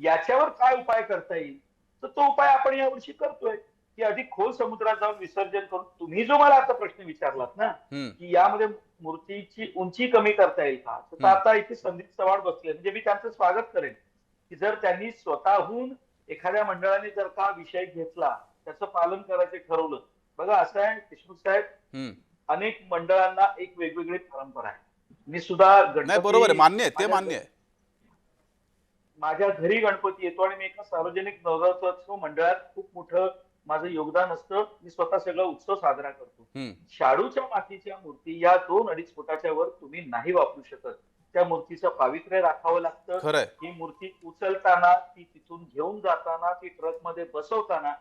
याच्यावर काय उपाय करता येईल तर तो उपाय आपण यावर्षी करतोय की अधिक खोल समुद्रात जाऊन विसर्जन करून. तुम्ही जो मला आता प्रश्न विचारलात ना की यामध्ये मूर्तीची उंची कमी करता येईल का, तर आता इथे संदीप चव्हाण बसले म्हणजे मी त्यांचं स्वागत करेन की जर त्यांनी स्वतःहून एखाद्या मंडळाने जर का विषय घेतला त्याचं पालन करायचं ठरवलं. बघा, असं आहे देशमुख साहेब, अनेक मंडळांना एक वेगवेगळी परंपरा आहे. मी सुद्धा बरोबर आहे, मान्य आहे, ते मान्य आहे. माझ्या घरी गणपती येतो आणि मी एका सार्वजनिक नवरात्रोत्सव मंडळात खूप मोठं माझं योगदान असतं. मी स्वतः सगळा उत्सव साजरा करतो. शाडूच्या मातीच्या मूर्ती या 2-2.5 फुटाच्या वर तुम्ही नाही वापरू शकत. त्या मूर्तीचं पावित्र्य राखावं लागतं. ही मूर्ती उचलताना, ती तिथून घेऊन जाताना, ती ट्रकमध्ये बसवताना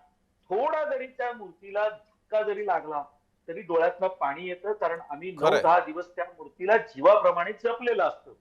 थोडा जरी त्या मूर्तीला धक्का जरी लागला तरी डोळ्यातनं पाणी येतं. कारण आम्ही 9-10 दिवस त्या मूर्तीला जीवाप्रमाणे जपलेलं असतं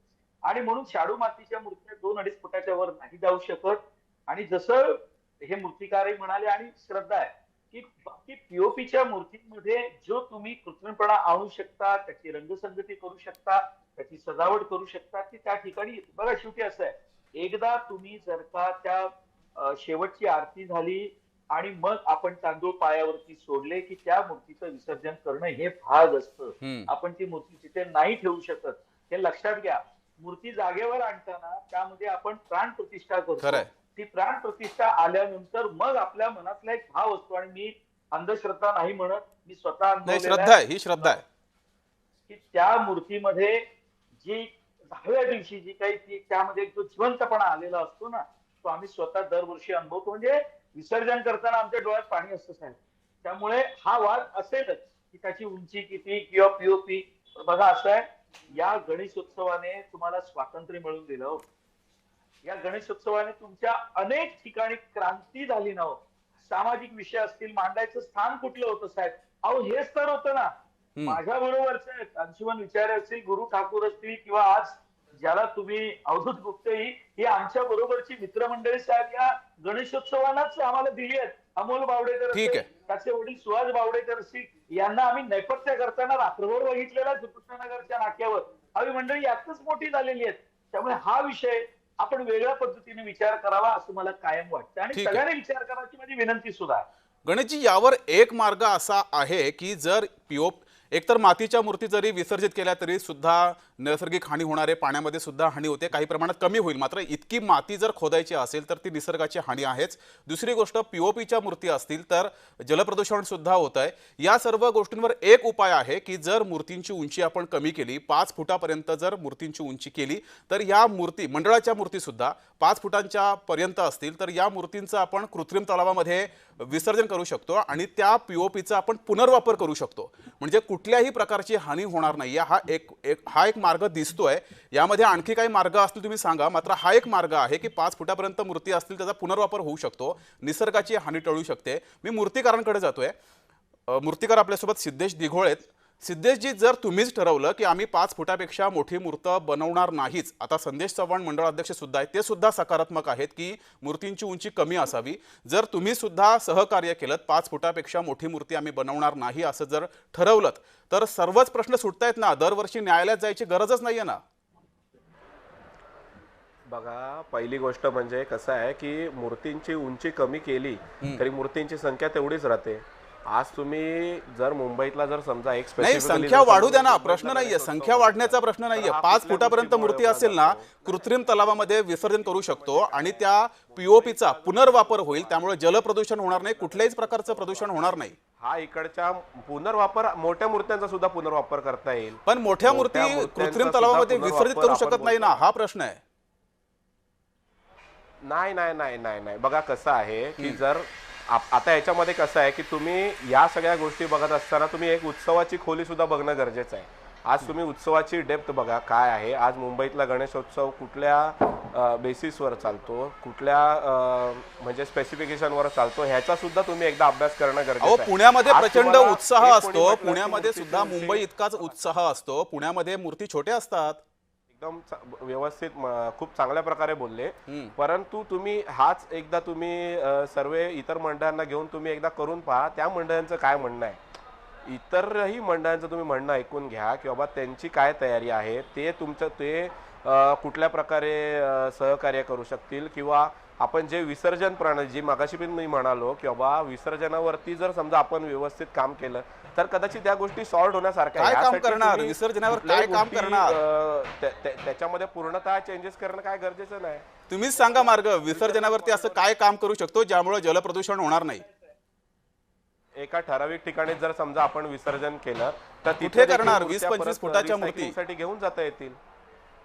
आणि म्हणून शाडू मातीच्या मूर्त्या 2-2.5 फुटाच्या वर नाही जाऊ शकत. आणि जसं हे मूर्तिकारही म्हणाले आणि श्रद्धा आहे की बाकी पीओपीच्या मूर्तीमध्ये जो तुम्ही कृत्रिमपणा आणू शकता, त्याची रंगसंगती करू शकता, त्याची सजावट करू शकता, ती त्या ठिकाणी. बघा, शेवटी असं आहे, एकदा तुम्ही जर का त्या शेवटची आरती झाली आणि मग आपण तांदूळ पायावरती सोडले की त्या मूर्तीचं विसर्जन करणं हे भाग असतं. आपण ती मूर्ती तिथे नाही ठेवू शकत, हे लक्षात घ्या. मूर्ती जागेवर आणताना त्यामध्ये आपण प्राण प्रतिष्ठा करतो. खरंय. ती प्राण प्रतिष्ठा आल्यानंतर मग आपल्या मनातला एक भाव असतो, आणि मी अंधश्रद्धा नाही म्हणत, मी स्वतः नाही, अनुभवलेला श्रद्धा आहे, ही श्रद्धा आहे. की त्या मूर्तीमध्ये जी 10व्या दिवशी जी काही त्यामध्ये जो जिवंतपणा आलेला असतो ना, तो आम्ही स्वतः दरवर्षी अनुभवतो. म्हणजे विसर्जन करताना आमच्या डोळ्यात पाणी असतं साहेब. त्यामुळे हा वाद असेलच की त्याची उंची किती किंवा पीओपी. बघा, असं आहे, या गणेशोत्सवाने तुम्हाला स्वातंत्र्य मिळवून दिलं हो. या गणेशोत्सवाने तुमच्या अनेक ठिकाणी क्रांती झाली ना हो. सामाजिक विषय असतील, मांडायचं स्थान कुठलं होतं साहेब? अहो, हेच तर होतं ना. माझ्या बरोबरचे अंशुमन विचारे असतील, गुरु ठाकूर असतील, किंवा आज ज्याला तुम्ही अवधूत गुप्ते, ही आमच्या बरोबरची मित्रमंडळी साहेब या गणेशोत्सवालाच आम्हाला दिली आहेत. अमोल बावडेकर ठीक असतील, आहे. त्याचे वडील सुहास बावडेकर असतील, यांना आम्ही नैपथ्य करताना रात्रभर बघितलेला कृष्णनगरच्या नाक्यावर. ही मंडळी यातच मोठी झालेली आहेत. त्यामुळे हा विषय आपण वेगळ्या पद्धतीने विचार करावा असं मला कायम वाटतं, आणि ठीक आहे. सगळ्यांनी विचार करायची माझी विनंती सुद्धा आहे. गणेशजी, यावर एक मार्ग असा आहे की जर एकतर मातीच्या मूर्ती जरी विसर्जित केल्या तरी सुद्धा नैसर्गिक हानी होणारे, पाण्यामध्ये सुद्धा हानी होते, काही प्रमाणात कमी होईल. मात्र इतकी माती जर खोदायची असेल तर ती निसर्गाची हानी आहेच. दुसरी गोष्ट, पीओपीच्या मूर्ती असतील तर जलप्रदूषण सुद्धा होत आहे. या सर्व गोष्टींवर एक उपाय आहे की जर मूर्तींची उंची आपण कमी केली, 5 फुटापर्यंत जर मूर्तींची उंची केली, तर या मूर्ती, मंडळाच्या मूर्ती सुद्धा 5 फुटांच्या पर्यंत असतील तर या मूर्तींचं आपण कृत्रिम तलावामध्ये विसर्जन करू शकतो आणि त्या पीओपीचा आपण पुनर्वापर करू शकतो. म्हणजे कुठल्याही प्रकारची हानी होणार नाही. हा एक मार्ग दिसतोय. यामध्ये आणखी काही मार्ग असतील तुम्ही सांगा. मात्र हा एक मार्ग आहे की 5 फुटापर्यंत मूर्ती असतील त्याचा पुनर्वापर होऊ शकतो, निसर्गाची हानी टळू शकते. मी मूर्तिकारांकडे जातोय. मूर्तिकार आपल्यासोबत सिद्धेश दिघोळ आहेत. सिद्धेशजी, जर तुम्हीच ठरवलं की आम्ही 5 फुटापेक्षा मोठी मूर्त बनवणार नाहीच, आता संदेश चव्हाण मंडळ अध्यक्ष सुद्धा आहेत, ते सुद्धा सकारात्मक आहेत की मूर्तींची उंची कमी असावी. जर तुम्ही सुद्धा सहकार्य केलं, 5 फुटापेक्षा मोठी मूर्ती आम्ही बनवणार नाही असं जर ठरवलं, तर सर्वच प्रश्न सुटतायत ना. दरवर्षी न्यायालयात जायची गरजच नाहीये ना. बघा, पहिली गोष्ट म्हणजे कसं आहे की मूर्तींची उंची कमी केली तरी मूर्तींची संख्या तेवढीच राहते. आज तुम्ही जर मुंबईतला जर समजा एक नाही, संख्या वाढू द्या ना, प्रश्न नाहीये. संख्या वाढण्याचा प्रश्न नाहीये. 5 फुटापर्यंत मूर्ती असेल ना, कृत्रिम तलावामध्ये विसर्जन करू शकतो आणि त्या पीओपीचा पुनर्वापर होईल. त्यामुळे जलप्रदूषण होणार नाही, कुठल्याच प्रकारचं प्रदूषण होणार नाही. हा इकडच्या पुनर्वापर, मोठ्या मूर्त्यांचा सुद्धा पुनर्वापर करता येईल. पण मोठ्या मूर्ती कृत्रिम तलावामध्ये विसर्जित करू शकत नाही ना, हा प्रश्न आहे. नाही नाही नाही नाही नाही बघा, कसं आहे की जर आता याच्यामध्ये कसं आहे की तुम्ही या सगळ्या गोष्टी बघत असताना तुम्ही एक उत्सवाची खोली सुद्धा बघणं गरजेचं आहे. आज तुम्ही उत्सवाची डेप्थ बघा काय आहे. आज मुंबईतला गणेशोत्सव कुठल्या बेसिसवर चालतो, कुठल्या म्हणजे स्पेसिफिकेशनवर चालतो, ह्याचा सुद्धा तुम्ही एकदा अभ्यास करणं गरजेचं आहे. पुण्यामध्ये प्रचंड उत्साह असतो. पुण्यामध्ये सुद्धा मुंबई इतकाच उत्साह असतो. पुण्यामध्ये मूर्ती छोट्या असतात. एकदम व्यवस्थित, खूप चांगल्या प्रकारे बोलले. परंतु तुम्ही हाच एकदा तुम्ही सर्व इतर मंडळांना घेऊन तुम्ही एकदा करून पहा, त्या मंडळांचं काय म्हणणं आहे. इतरही मंडळांचं तुम्ही म्हणणं ऐकून घ्या की बाबा त्यांची काय तयारी आहे, ते कुठल्या प्रकारे सहकार्य करू शकतील, किंवा आपण जे विसर्जन प्रणाली, जी मागाशी पण मी म्हणालो की बाबा विसर्जनावरती जर समजा आपण व्यवस्थित काम केलं तर कदाचित त्या गोष्टी सॉल्व्ह होण्यासारख्या. काय काम करणार विसर्जनावर, काय काम करणार, त्याच्यामध्ये पूर्णतः चेंजेस करणं काय गरजेचं नाही. तुम्हीच सांगा मार्ग. विसर्जनावरती असं काय काम करू शकतो ज्यामुळे जलप्रदूषण होणार नाही. एका ठराविक ठिकाणी जर समजा आपण विसर्जन केलं तर कुठे करणार? 20-25 फुटाच्या मूर्ती घेऊन जाता येतील.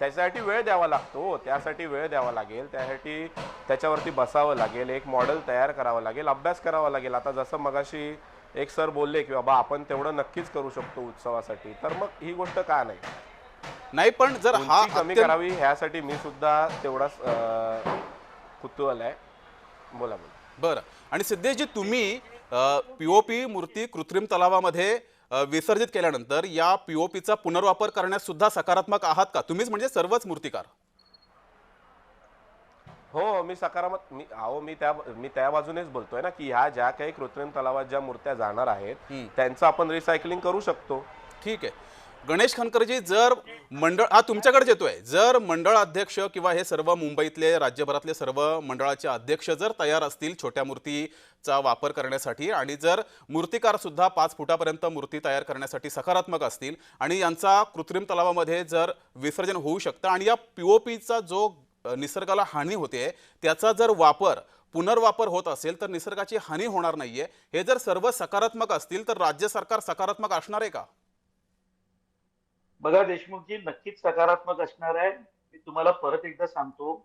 त्यासाठी वेळ द्यावा लागतो, त्यासाठी वेळ द्यावा लागेल, त्यासाठी त्याच्यावरती बसावं लागेल, एक मॉडेल तयार करावं लागेल, अभ्यास करावा लागेल. आता जसं मगाशी एक सर बोलले की बाबा आपण तेवढं नक्कीच करू शकतो उत्सवासाठी, तर मग ही गोष्ट का नाही. पण जर हा कमी करावी ह्यासाठी मी सुद्धा तेवढाच कुतूहल आहे. बोला. बरं. आणि सिद्धेशजी, तुम्ही पीओपी मूर्ती कृत्रिम तलावामध्ये विसर्जित केल्यानंतर या पीओपीचा पुनर्वापर करण्यास सुद्धा सकारात्मक आहात का? तुम्हीच म्हणजे सर्वच मूर्तिकार. हो, मी सकारात्मक, मी त्या बाजूनेच बोलतोय ना की ह्या ज्या काही कृत्रिम तलावात ज्या मूर्त्या जाणार आहेत त्यांचं आपण रिसायकलिंग करू शकतो. ठीक आहे. गणेश खनकरजी, जर मंडळ हा तुमच्याकडे येतोय, जर मंडळ अध्यक्ष किंवा हे सर्व मुंबईतले राज्यभरातले सर्व मंडळाचे अध्यक्ष जर तयार असतील छोट्या मूर्तीचा वापर करण्यासाठी आणि जर मूर्तिकार सुद्धा 5 फुटापर्यंत मूर्ती तयार करण्यासाठी सकारात्मक असतील आणि यांचा कृत्रिम तलावामध्ये जर विसर्जन होऊ शकतं आणि या पीओपीचा जो निसर्गाला हानी होते त्याचा जर पुनर्वापर होत असेल तर निसर्गाची हानी होणार नाहीये, हे जर सर्व सकारात्मक असतील तर राज्य सरकार सकारात्मक असणार आहे का? बघा देशमुखजी, नक्कीच सकारात्मक असणार आहे. मी तुम्हाला परत एकदा सांगतो,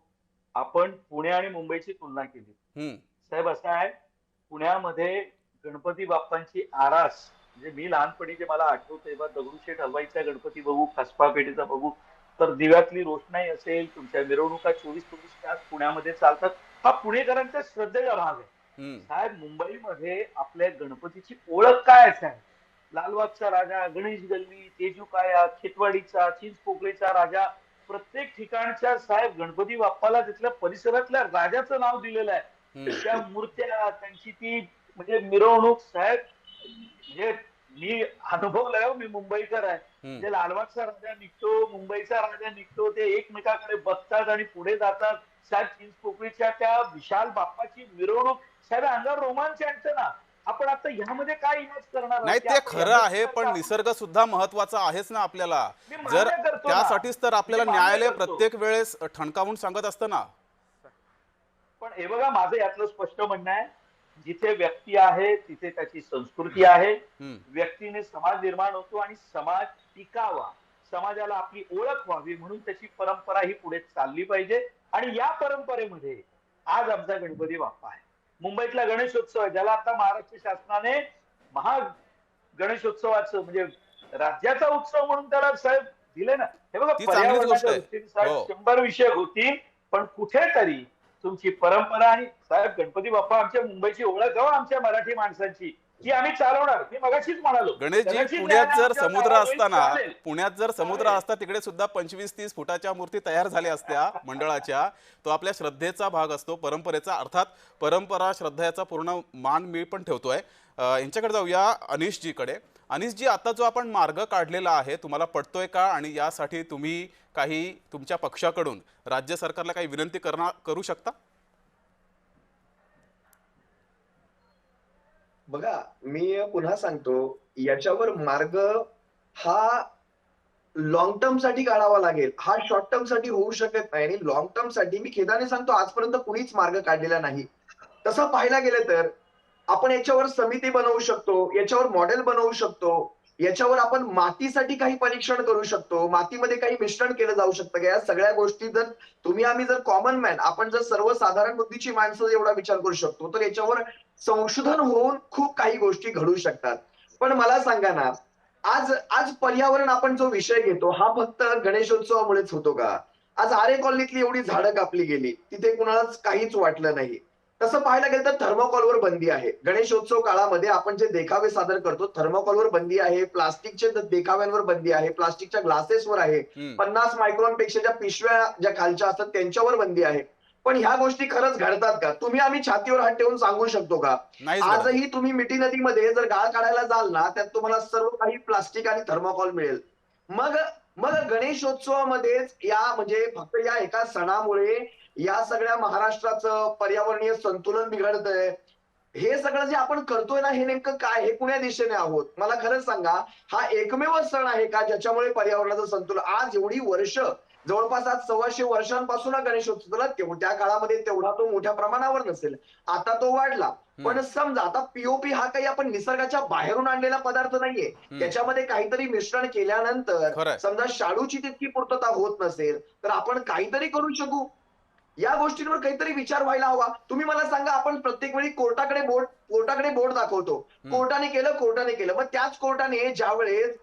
आपण पुणे आणि मुंबईची तुलना केली. साहेब असं आहे, पुण्यामध्ये गणपती बाप्पांची आरास, म्हणजे मी लहानपणी जे मला आठवतं तेव्हा दगडूशेठ हलवाईचा गणपती बघू, कसबा पेठेचा बघू, तर दिव्यातली रोषणाई असेल, तुमच्या मिरवणुका 24 तास पुण्यामध्ये चालतात. हा पुणेकरांचा श्रद्धेचा भाग आहे. साहेब मुंबईमध्ये आपल्या गणपतीची ओळख काय आहे? लालबागचा राजा, गणेश गल्ली, तेजूकाया, खेतवाडीचा, चिंचपोकळीचा राजा, प्रत्येक ठिकाणच्या साहेब गणपती बाप्पाला तिथल्या परिसरातल्या राजाचं नाव दिलेलं आहे. त्या मूर्त्या, त्यांची ती म्हणजे मिरवणूक साहेब, म्हणजे मी अनुभवलंय, मी मुंबईकर आहे. म्हणजे लालबागचा राजा निघतो, मुंबईचा राजा निघतो, ते एकमेकाकडे बघतात आणि पुढे जातात. साहेब चिंचपोकळीच्या त्या विशाल बाप्पाची मिरवणूक, साहेब अंगावर रोमांच आणतं ना. आपण आता ह्यामध्ये काय इमेज करणार? नाही, ते खरं आहे, पण निसर्ग सुद्धा महत्वाचा आहेच ना आपल्याला. जर त्यासाठीच तर आपल्याला न्यायालय प्रत्येक वेळेस ठणकावून सांगत असतं ना. पण हे बघा, माझं यातलं स्पष्ट म्हणणं आहे, जिथे व्यक्ती आहे तिथे त्याची संस्कृती आहे. व्यक्तीने समाज निर्माण होतो आणि समाज टिकावा, समाजाला आपली ओळख व्हावी म्हणून त्याची परंपरा ही पुढे चालली पाहिजे. आणि या परंपरेमध्ये आज आमचा गणपती बाप्पा आहे. मुंबईतला गणेशोत्सव आहे, ज्याला आता महाराष्ट्र शासनाने महा गणेशोत्सवाचं म्हणजे राज्याचा उत्सव म्हणून त्याला साहेब दिले ना. हे बघा, पर्यावरणाच्या दृष्टीने साहेब 100 विषय होतील, पण कुठेतरी तुमची परंपरा आणि साहेब गणपती बाप्पा आमच्या मुंबईची ओळख आहे, आमच्या मराठी माणसांची, ही आम्ही चालवणार. मी मगाशीच म्हणालो, गणेशजी, पुण्यात जर समुद्र असता तिकडे सुद्धा 25-30 फुटाच्या मूर्ती तयार झाल्या असत्या मंडळाच्या. तो आपल्या श्रद्धेचा भाग असतो, परंपरेचा. अर्थात परंपरा, श्रद्धा याचा पूर्ण मान मी पण ठेवतोय. यांच्याकडे जाऊया, अनिशजीकडे. अनिशजी, आता जो आपण मार्ग काढलेला आहे तुम्हाला पटतोय का? आणि यासाठी तुम्ही काही तुमच्या पक्षाकडून राज्य सरकारला काही विनंती करू शकता? बघा, मी पुन्हा सांगतो, याच्यावर मार्ग हा लॉंग टर्म साठी काढावा लागेल. हा शॉर्ट टर्म साठी होऊ शकत नाही. आणि लॉंग टर्म साठी मी खेदाने सांगतो, आजपर्यंत कुणीच मार्ग काढलेला नाही. तसं पाहायला गेलं तर आपण याच्यावर समिती बनवू शकतो, याच्यावर मॉडेल बनवू शकतो, याच्यावर आपण मातीसाठी काही परीक्षण करू शकतो, मातीमध्ये काही मिश्रण केलं जाऊ शकतं. या सगळ्या गोष्टी जर आम्ही जर कॉमन मॅन, आपण जर सर्वसाधारण बुद्धीची माणसं एवढा विचार करू शकतो, तर याच्यावर संशोधन होऊन खूप काही गोष्टी घडू शकतात. पण मला सांगा ना, आज पर्यावरण आपण जो विषय घेतो हा फक्त गणेशोत्सवामुळेच होतो का? आज आरे कॉलनीतली एवढी झाडं कापली गेली, तिथे कुणालाच काहीच वाटलं नाही. तसं पाहायला गेलं तर थर्मोकॉलवर बंदी आहे. गणेशोत्सव काळामध्ये आपण जे देखावे सादर करतो, थर्मोकॉलवर बंदी आहे, प्लास्टिकच्या देखाव्यांवर बंदी आहे, प्लास्टिकच्या ग्लासेसवर आहे, 50 मायक्रॉन पेक्षा ज्या पिशव्या ज्या खालच्या असतात त्यांच्यावर बंदी आहे. पण ह्या गोष्टी खरंच घडतात का? तुम्ही आम्ही छातीवर हात ठेवून सांगू शकतो का? आजही तुम्ही मिठी नदीमध्ये जर गाळ काढायला जाल ना, त्यात तुम्हाला सर्व काही प्लास्टिक आणि थर्मोकॉल मिळेल. मग गणेशोत्सवामध्येच म्हणजे फक्त या एका सणामुळे या सगळ्या महाराष्ट्राचं पर्यावरणीय संतुलन बिघडतंय. हे सगळं जे आपण करतोय ना, हे नेमकं काय? हे कुण्या दिशेने आहोत? मला खरंच सांगा, हा एकमेव सण आहे का ज्याच्यामुळे पर्यावरणाचं संतुलन? आज एवढी वर्ष, जवळपास आज 125 वर्षांपासून हा गणेशोत्सव, त्या काळामध्ये तेवढा तो मोठ्या प्रमाणावर नसेल, आता तो वाढला. पण समजा आता पीओपी हा काही आपण निसर्गाच्या बाहेरून आणलेला पदार्थ नाहीये. त्याच्यामध्ये काहीतरी मिश्रण केल्यानंतर समजा शाडूची तितकी पूर्तता होत नसेल तर आपण काहीतरी करू शकू. या गोष्टींवर काहीतरी विचार व्हायला हवा. तुम्ही मला सांगा, आपण प्रत्येक वेळी कोर्टाकडे बोट दाखवतो, कोर्टाने केलं. मग त्याच कोर्टाने ज्यावेळेस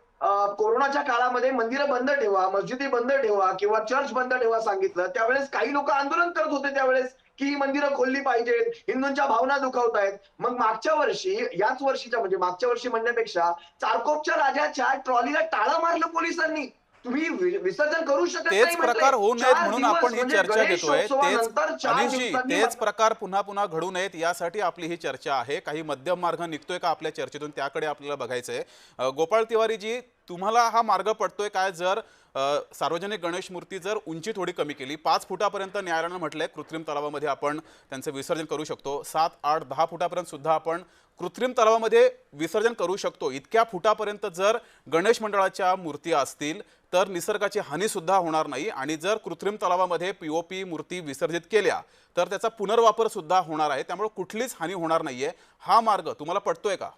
कोरोनाच्या काळामध्ये मंदिरं बंद ठेवा, मस्जिदी बंद ठेवा किंवा चर्च बंद ठेवा सांगितलं, त्यावेळेस काही लोक आंदोलन करत होते त्यावेळेस की ही मंदिरं खोलली पाहिजेत, हिंदूंच्या भावना दुखावतायत. मग मागच्या वर्षी म्हणण्यापेक्षा चारकोपच्या राजाच्या ट्रॉलीला टाळं मारलं पोलिसांनी. तुम्ही विसर्जन करू शकत तेच नाही प्रकार होऊ नयेत म्हणून आपण ही चर्चा घेतोय. तेच प्रकार पुन्हा पुन्हा घडू नयेत यासाठी आपली ही चर्चा आहे. काही मध्यम मार्ग निघतोय का आपल्या चर्चेतून, त्याकडे आपल्याला बघायचंय. गोपाळ तिवारीजी, तुम्हाला हा मार्ग पडतोय काय? जर सार्वजनिक गणेश मूर्ती जर उंची थोडी कमी केली, 5 फुटापर्यंत न्यायालयानं म्हटलंय कृत्रिम तलावामध्ये आपण त्यांचं विसर्जन करू शकतो, 7, 8, 10 फुटापर्यंत सुद्धा आपण कृत्रिम तलावामध्ये विसर्जन करू शकतो. इतक्या फुटापर्यंत जर गणेश मंडळाच्या मूर्ती असतील तर निसर्गाची हानी सुद्धा होणार नाही, आणि जर कृत्रिम तलावामध्ये पीओपी मूर्ती विसर्जित केल्या तर त्याचा पुनर्वापर सुद्धा होणार आहे. त्यामुळे कुठलीच हानी होणार नाहीये. हा मार्ग तुम्हाला पटतोय का?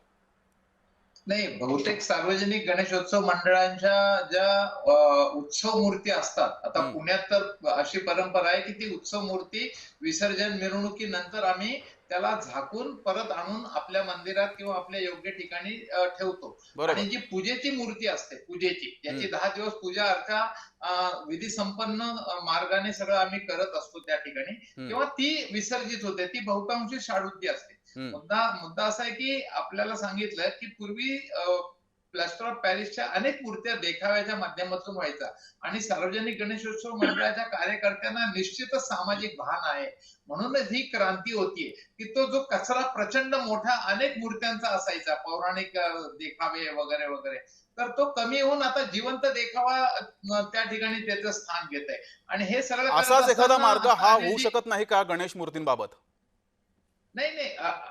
नाही, बहुतेक सार्वजनिक गणेशोत्सव मंडळांच्या ज्या उत्सव मूर्ती असतात, आता पुण्यात तर अशी परंपरा आहे की ती उत्सव मूर्ती विसर्जन मिरवणुकीनंतर आम्ही त्याला झाकून परत आणून आपल्या मंदिरात किंवा आपल्या योग्य ठिकाणी ठेवतो. आणि जी पूजेची मूर्ती असते, पूजेची याची 10 दिवस पूजा अर्चा विधी संपन्न मार्गाने सगळं आम्ही करत असतो त्या ठिकाणी, तेव्हा ती विसर्जित होते. ती बहुतांशी शाडूची असते. मुद्दा असा आहे की आपल्याला सांगितलं की पूर्वी प्लास्टर ऑफ पॅरिसच्या अनेक मूर्त्या देखाव्याच्या माध्यमातून व्हायचा, आणि सार्वजनिक गणेशोत्सव मंडळाच्या कार्यकर्त्यांना निश्चितच सामाजिक भान आहे. म्हणूनच ही क्रांती होतीये की तो जो कचरा प्रचंड मोठा अनेक मूर्त्यांचा असायचा, पौराणिक देखावे वगैरे वगैरे, तर तो कमी होऊन आता जिवंत देखावा त्या ठिकाणी त्याचं स्थान घेत आहे. आणि हे सगळं असाच एखादा मार्ग हा होऊ शकत नाही का गणेश मूर्तींबाबत? नाही नाही,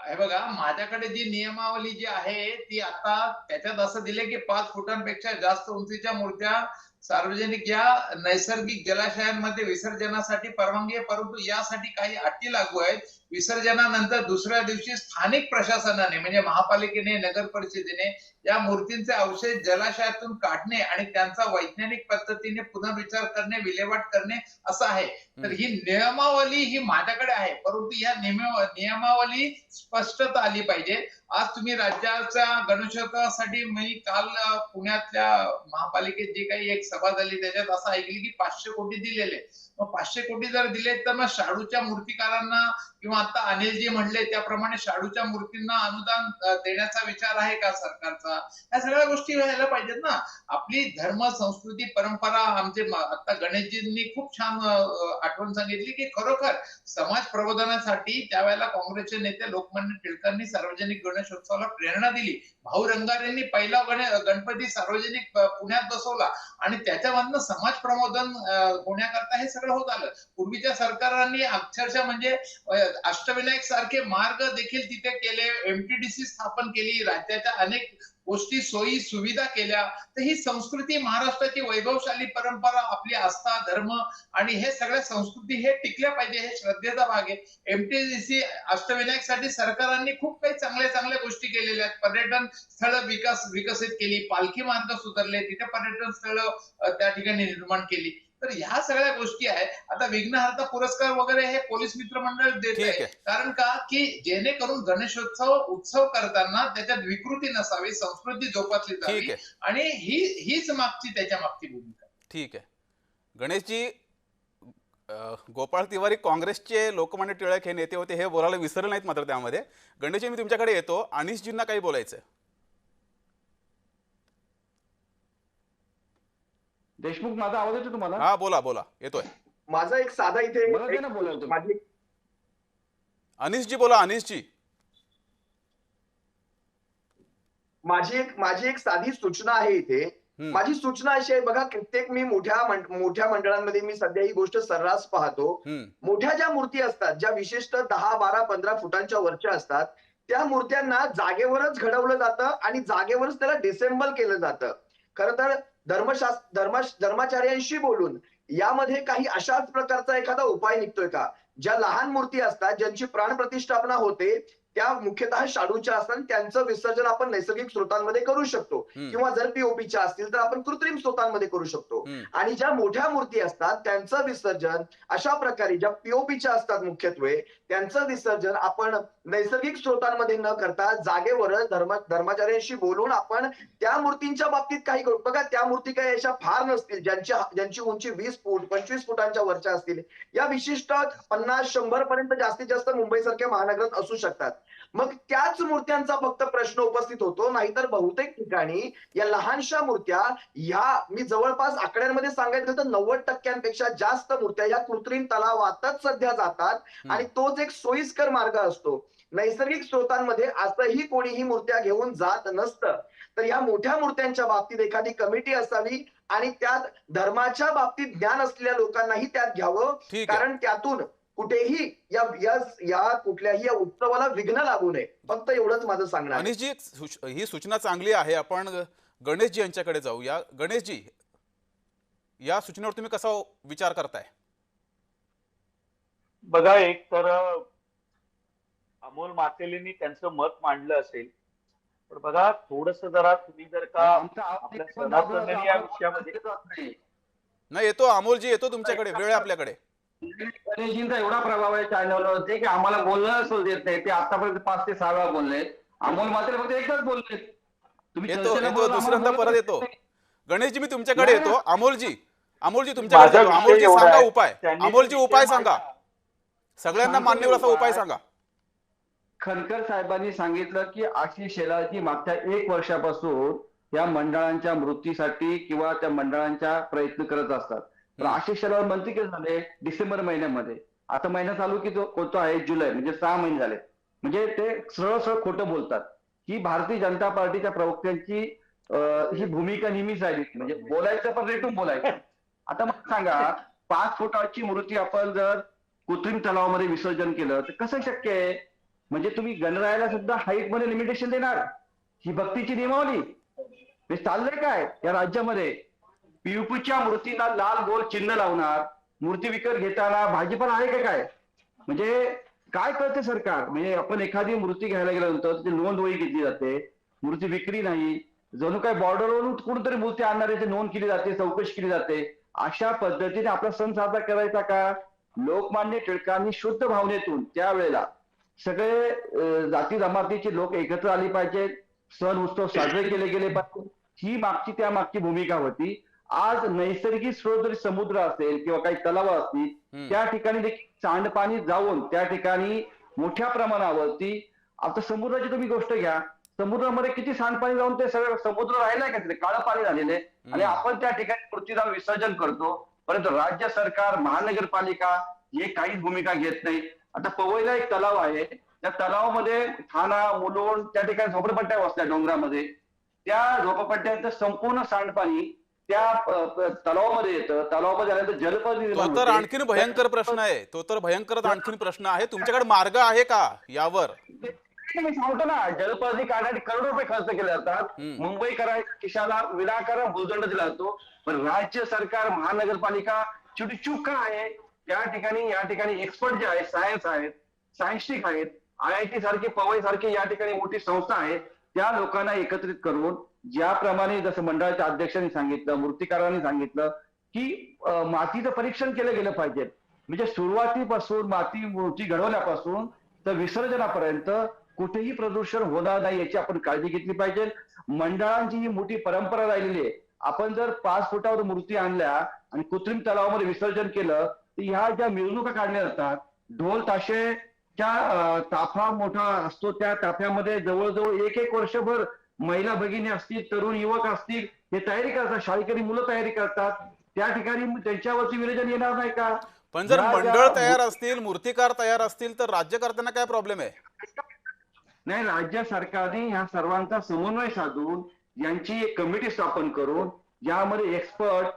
हे बघा, माझ्याकडे जी नियमावली जी आहे ती आता त्याच्यात असं दिले की 5 फुटांपेक्षा जास्त उंचीच्या मूर्त्या सार्वजनिक या नैसर्गिक जलाशयांमध्ये विसर्जनासाठी परवानगी आहे, परंतु यासाठी काही अटी लागू आहेत. विसर्जनानंतर दुसऱ्या दिवशी स्थानिक प्रशासनाने म्हणजे महापालिकेने, नगर परिषदेने या मूर्तींचे अवशेष जलाशयातून काढणे आणि त्यांचा वैज्ञानिक पद्धतीने पुनर्विचार करणे, विल्हेवाट करणे असं आहे. तर ही नियमावली ही माझ्याकडे आहे, परंतु या नियमावली स्पष्टता आली पाहिजे. आज तुम्ही राज्याच्या गणेशोत्सवासाठी मी काल पुण्यातल्या महापालिकेत जी काही एक सभा झाली त्याच्यात असं ऐकली की 500 कोटी दिलेले. मग 500 कोटी जर दिले तर मग शाडूच्या मूर्तिकारांना किंवा आता अनिलजी म्हणले त्याप्रमाणे शाडूच्या मूर्तींना अनुदान देण्याचा विचार आहे का सरकारचा? या सगळ्या गोष्टी व्हायला पाहिजेत ना. आपली धर्म, संस्कृती, परंपरा, आमचे आता गणेशजींनी खूप छान आठवण सांगितली की खरोखर समाज प्रबोधनासाठी त्यावेळेला काँग्रेसचे नेते लोकमान्य टिळकांनी सार्वजनिक गणेशोत्सवाला प्रेरणा दिली. भाऊ रंगारेंनी पहिला गणपती सार्वजनिक पुण्यात बसवला आणि त्याच्यामधनं समाज प्रबोधन होण्याकरता हे सगळं होत आलं. पूर्वीच्या सरकारांनी अक्षरशः म्हणजे अष्टविनायक सारखे मार्ग देखील तिथे केले, एमटीडीसी स्थापन केली, राज्याच्या अनेक गोष्टी, सोयी सुविधा केल्या. तर ही संस्कृती, महाराष्ट्राची वैभवशाली परंपरा, आपली आस्था, धर्म आणि हे सगळ्या संस्कृती हे टिकल्या पाहिजे, हे श्रद्धेचा भाग आहे. एमटीडीसी अष्टविनायक साठी सरकारांनी खूप काही चांगल्या चांगल्या गोष्टी केलेल्या आहेत. पर्यटन स्थळ विकसित केली, पालखी मार्ग सुधारले, तिथे पर्यटन स्थळ त्या ठिकाणी निर्माण केली. तर ह्या सगळ्या गोष्टी आहेत. आता विघ्नहर्ता पुरस्कार वगैरे हे पोलीस मित्र मंडळ देत आहे. कारण का की जेणेकरून उत्सव करताना त्याच्यात विकृती नसावी, संस्कृती जोपासली जावी, आणि हीच त्याच्या मागची भूमिका. ठीक आहे गणेशजी. गोपाळ तिवारी काँग्रेसचे लोकमान्य टिळक हे नेते होते, हे बोलायला विसरले नाहीत मात्र त्यामध्ये. गणेशजी, मी तुमच्याकडे येतो. अनिशजींना काही बोलायचंय? देशमुख, माझा आवाज येतो तुम्हाला? हा, बोला बोला, येतोय. माझा एक साधा इथे अनिशजी बोला. अनिशजी, माझी एक साधी सूचना आहे इथे. माझी सूचना अशी आहे, बघा, कित्येक मी मोठ्या मंडळांमध्ये मी सध्या ही गोष्ट सर्रास पाहतो. मोठ्या ज्या मूर्ती असतात, ज्या विशिष्ट 10, 12, 15 फुटांच्या वरच्या असतात, त्या मूर्त्यांना जागेवरच घडवलं जातं आणि जागेवरच त्याला डिसेंबल केलं जातं. खरं तर धर्माचार्यांशी बोलून यामध्ये काही अशाच प्रकारचा एखादा उपाय निघतोय का? ज्या लहान मूर्ती असतात, ज्यांची प्राणप्रतिष्ठापना होते, त्या मुख्यतः शाडूच्या असतात, त्यांचं विसर्जन आपण नैसर्गिक स्रोतांमध्ये करू शकतो, किंवा जर पीओपीच्या असतील तर आपण कृत्रिम स्रोतांमध्ये करू शकतो. आणि ज्या मोठ्या मूर्ती असतात त्यांचं विसर्जन अशा प्रकारे, ज्या पीओपीच्या असतात मुख्यत्वे, त्यांचं विसर्जन आपण नैसर्गिक स्रोतांमध्ये न करता जागेवरच धर्माचार्यांशी बोलून आपण त्या मूर्तींच्या बाबतीत काही करू. बघा, त्या मूर्ती काही अशा फार नसतील ज्यांची उंची 20 फूट 25 फुटांच्या वरच्या असतील. या विशिष्ट 50-100 पर्यंत जास्तीत जास्त मुंबई सारख्या महानगरात असू शकतात. मग त्याच मूर्त्यांचा फक्त प्रश्न उपस्थित होतो. नाहीतर बहुतेक ठिकाणी या लहानशा मूर्त्या, ह्या मी जवळपास आकड्यांमध्ये सांगायचं तर 90% जास्त मूर्त्या या कृत्रिम तलावातच सध्या जातात. आणि तोच एक सोयीस्कर मार्ग असतो. नैसर्गिक स्रोतांमध्ये असंही कोणीही मूर्त्या घेऊन जात नसतं. तर या मोठ्या मूर्त्यांच्या बाबतीत एखादी कमिटी असावी आणि त्यात धर्माच्या बाबतीत ज्ञान असलेल्या लोकांनाही त्यात घ्यावं. ठीक आहे. कारण त्यातून कुठेही या कुठल्याही या उत्सवाला विघ्न लागू नये. फक्त एवढंच माझं सांगणं आहे. अनिशजी, ही सूचना चांगली आहे. आपण गणेशजी यांच्याकडे जाऊया. गणेशजी, या सूचनेवर तुम्ही कसा विचार करताय? बघा, एक तर अमोल मातेलींनी त्यांचं मत मांडलं असेल, पण बघा थोडस जरा तुम्ही जर का आपल्या सनातन या विषयामध्ये नाही, येतो अमोलजी, येतो तुमच्याकडे, वेळ आहे आपल्याकडे. गणेशजींचा एवढा प्रभाव आहे चॅनलवरती की आम्हाला बोलणं सुरू देत नाही. ते आतापर्यंत 5 ते 6 वेळा बोलले. अमोल मात्र फक्त एकच बोलले. तुम्ही येतो चर्चेला येतो बोलवलं, दुसऱ्यांदा आम्हाला परत येतो. बोलवलं नाही. गणेशजी, मी तुमच्याकडे येतो. अमोलजी तुमच्याकडे माझा येतो. विषय अमोलजी एवढा सांगा आहे. उपाय. त्यांनी अमोलजी विषय उपाय सांगा. मांडला. सगळ्यांना मान्य होईल असा उपाय सांगा. खनकर साहेबांनी सांगितलं की आशिष शेलारजी मागच्या 1 वर्षापासून या मंडळांच्या मृत्यूसाठी किंवा त्या मंडळांच्या प्रयत्न करत असतात. तर आशिष शेलार मंत्री कधी झाले? डिसेंबर महिन्यामध्ये. आता महिना चालू की तो कोणता आहे? जुलै. म्हणजे 6 महिने झाले. म्हणजे ते सरळ खोटं बोलतात. ही भारतीय जनता पार्टीच्या प्रवक्त्यांची ही भूमिका नेहमीच आहे. म्हणजे बोलायचं पण रेटून बोलायचं. आता मग सांगा, 5 फुटाची मूर्ती आपण जर कृत्रिम तलावामध्ये विसर्जन केलं तर कसं शक्य आहे? म्हणजे तुम्ही गणरायाला सुद्धा हाईट मध्ये लिमिटेशन देणार? ही भक्तीची नियमावली? हे चाललंय काय या राज्यामध्ये? पीयूपीच्या मूर्तीला लाल गोल चिन्ह लावणार, मूर्ती विकत घेताना भाजीपाला आहे का काय? म्हणजे काय करते सरकार? म्हणजे आपण एखादी मूर्ती घ्यायला गेल्यानंतर त्याची नोंद वही घेतली जाते, मूर्ती विक्री नाही, जणू काय बॉर्डरवरून कुठेतरी मूर्ती आणणाऱ्याची नोंद केली जाते, चौकशी केली जाते. अशा पद्धतीने आपला सण साजरा करायचा का? लोकमान्य टिळकांनी शुद्ध भावनेतून त्यावेळेला सगळे जाती जमातीचे लोक एकत्र आले पाहिजेत, सण उत्सव साजरे केले गेले पाहिजे, ही त्या मागची भूमिका होती. आज नैसर्गिक स्रोत जरी समुद्र असेल किंवा काही तलाव असतील, त्या ठिकाणी देखील सांडपाणी जाऊन त्या ठिकाणी मोठ्या प्रमाणावरती, आता समुद्राची तुम्ही गोष्ट घ्या, समुद्रामध्ये किती सांडपाणी जाऊन ते सगळं समुद्र राहिलाय का? तिथे काळं पाणी झालेलं आहे. आणि आपण त्या ठिकाणी मूर्तीला विसर्जन करतो. परंतु राज्य सरकार, महानगरपालिका हे काहीच भूमिका घेत नाही. आता पवईला एक तलाव आहे, त्या तलावामध्ये ठाणा, मुलुंड त्या ठिकाणी झोपडपट्ट्या वसल्या डोंगरामध्ये. त्या झोपडपट्ट्यांचं संपूर्ण सांडपाणी त्या तलावामध्ये येतं. तलावामध्ये आल्यानंतर जलपर्णी निर्माण तो तर होते. आणखीन भयंकर प्रश्न आहे. तो तर भयंकर आणखीन प्रश्न आहे. तुमच्याकडे मार्ग आहे का यावर? मी सांगतो ना, जलपर्णी काढण्यासाठी करोडो रुपये खर्च केले जातात. मुंबईकरांच्या खिशाला विनाकारण भूदंड दिला जातो. पण राज्य सरकार, महानगरपालिका छोटी चूक का आहे? त्या ठिकाणी या ठिकाणी एक्सपर्ट जे आहेत, सायन्स आहेत, सायन्टिस्ट आहेत, IIT सारखी, पवई सारखी या ठिकाणी मोठी संस्था आहे, त्या लोकांना एकत्रित करून ज्याप्रमाणे जसं मंडळाच्या अध्यक्षांनी सांगितलं, मूर्तिकारांनी सांगितलं की मातीचं परीक्षण केलं गेलं पाहिजे. म्हणजे सुरुवातीपासून माती मूर्ती घडवण्यापासून तर विसर्जनापर्यंत कुठेही प्रदूषण होणार नाही याची आपण काळजी घेतली पाहिजे. मंडळांची ही मोठी परंपरा राहिलेली आहे. आपण जर 5 फुटावर मूर्ती आणल्या आणि कृत्रिम तलावामध्ये विसर्जन केलं तर ह्या ज्या मिरवणुका काढल्या जातात, ढोल ताशेच्या ताफा मोठा असतो, त्या ताफ्यामध्ये जवळजवळ 1 वर्षभर महिला भगिनी असतील, तरुण युवक असतील, हे तयारी करतात, शाळकरी मुलं तयारी करतात. त्या ठिकाणी त्यांच्यावरती विरोधन येणार नाही का? पण जर मंडळ तयार असतील, मूर्तिकार तयार असतील तर राज्यकर्त्यांना काय प्रॉब्लेम आहे? नाही, राज्य सरकारने ह्या सर्वांचा समन्वय साधून यांची एक कमिटी स्थापन करून यामध्ये एक्सपर्ट,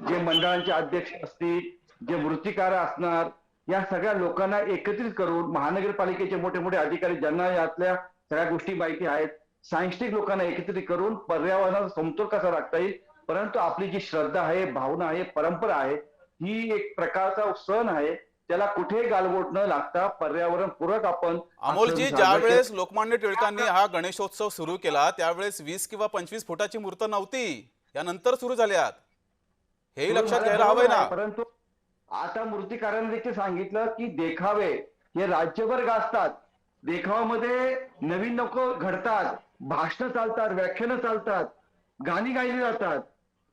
जे मंडळांचे अध्यक्ष असतील, जे मूर्तिकार असणार, या सगळ्या लोकांना एकत्रित करून महानगरपालिकेचे मोठे मोठे अधिकारी, ज्यांना यातल्या सगळ्या गोष्टी माहिती आहेत, सायंटिफिक लोकांना एकत्रित करून पर्यावरणाचा समतोल कसा राखता येईल. परंतु आपली जी श्रद्धा आहे, भावना आहे, परंपरा आहे, ही एक प्रकारचा सण आहे, त्याला कुठेही गालबोट न लागता पर्यावरण पूरक आपण. अमोलजी, ज्यावेळेस लोकमान्य टिळकांनी हा गणेशोत्सव सुरू केला त्यावेळेस 20 किंवा 25 फुटाची मूर्त नव्हती, यानंतर सुरू झाल्यात. हेही लक्षात घ्यायला हवंय ना. परंतु आता मूर्तिकारांनी देखील सांगितलं की देखावे हे राज्यभर गाजतात, देखावामध्ये नवीन लोक घडतात, भाषणं चालतात, व्याख्यानं चालतात, गाणी गायली जातात.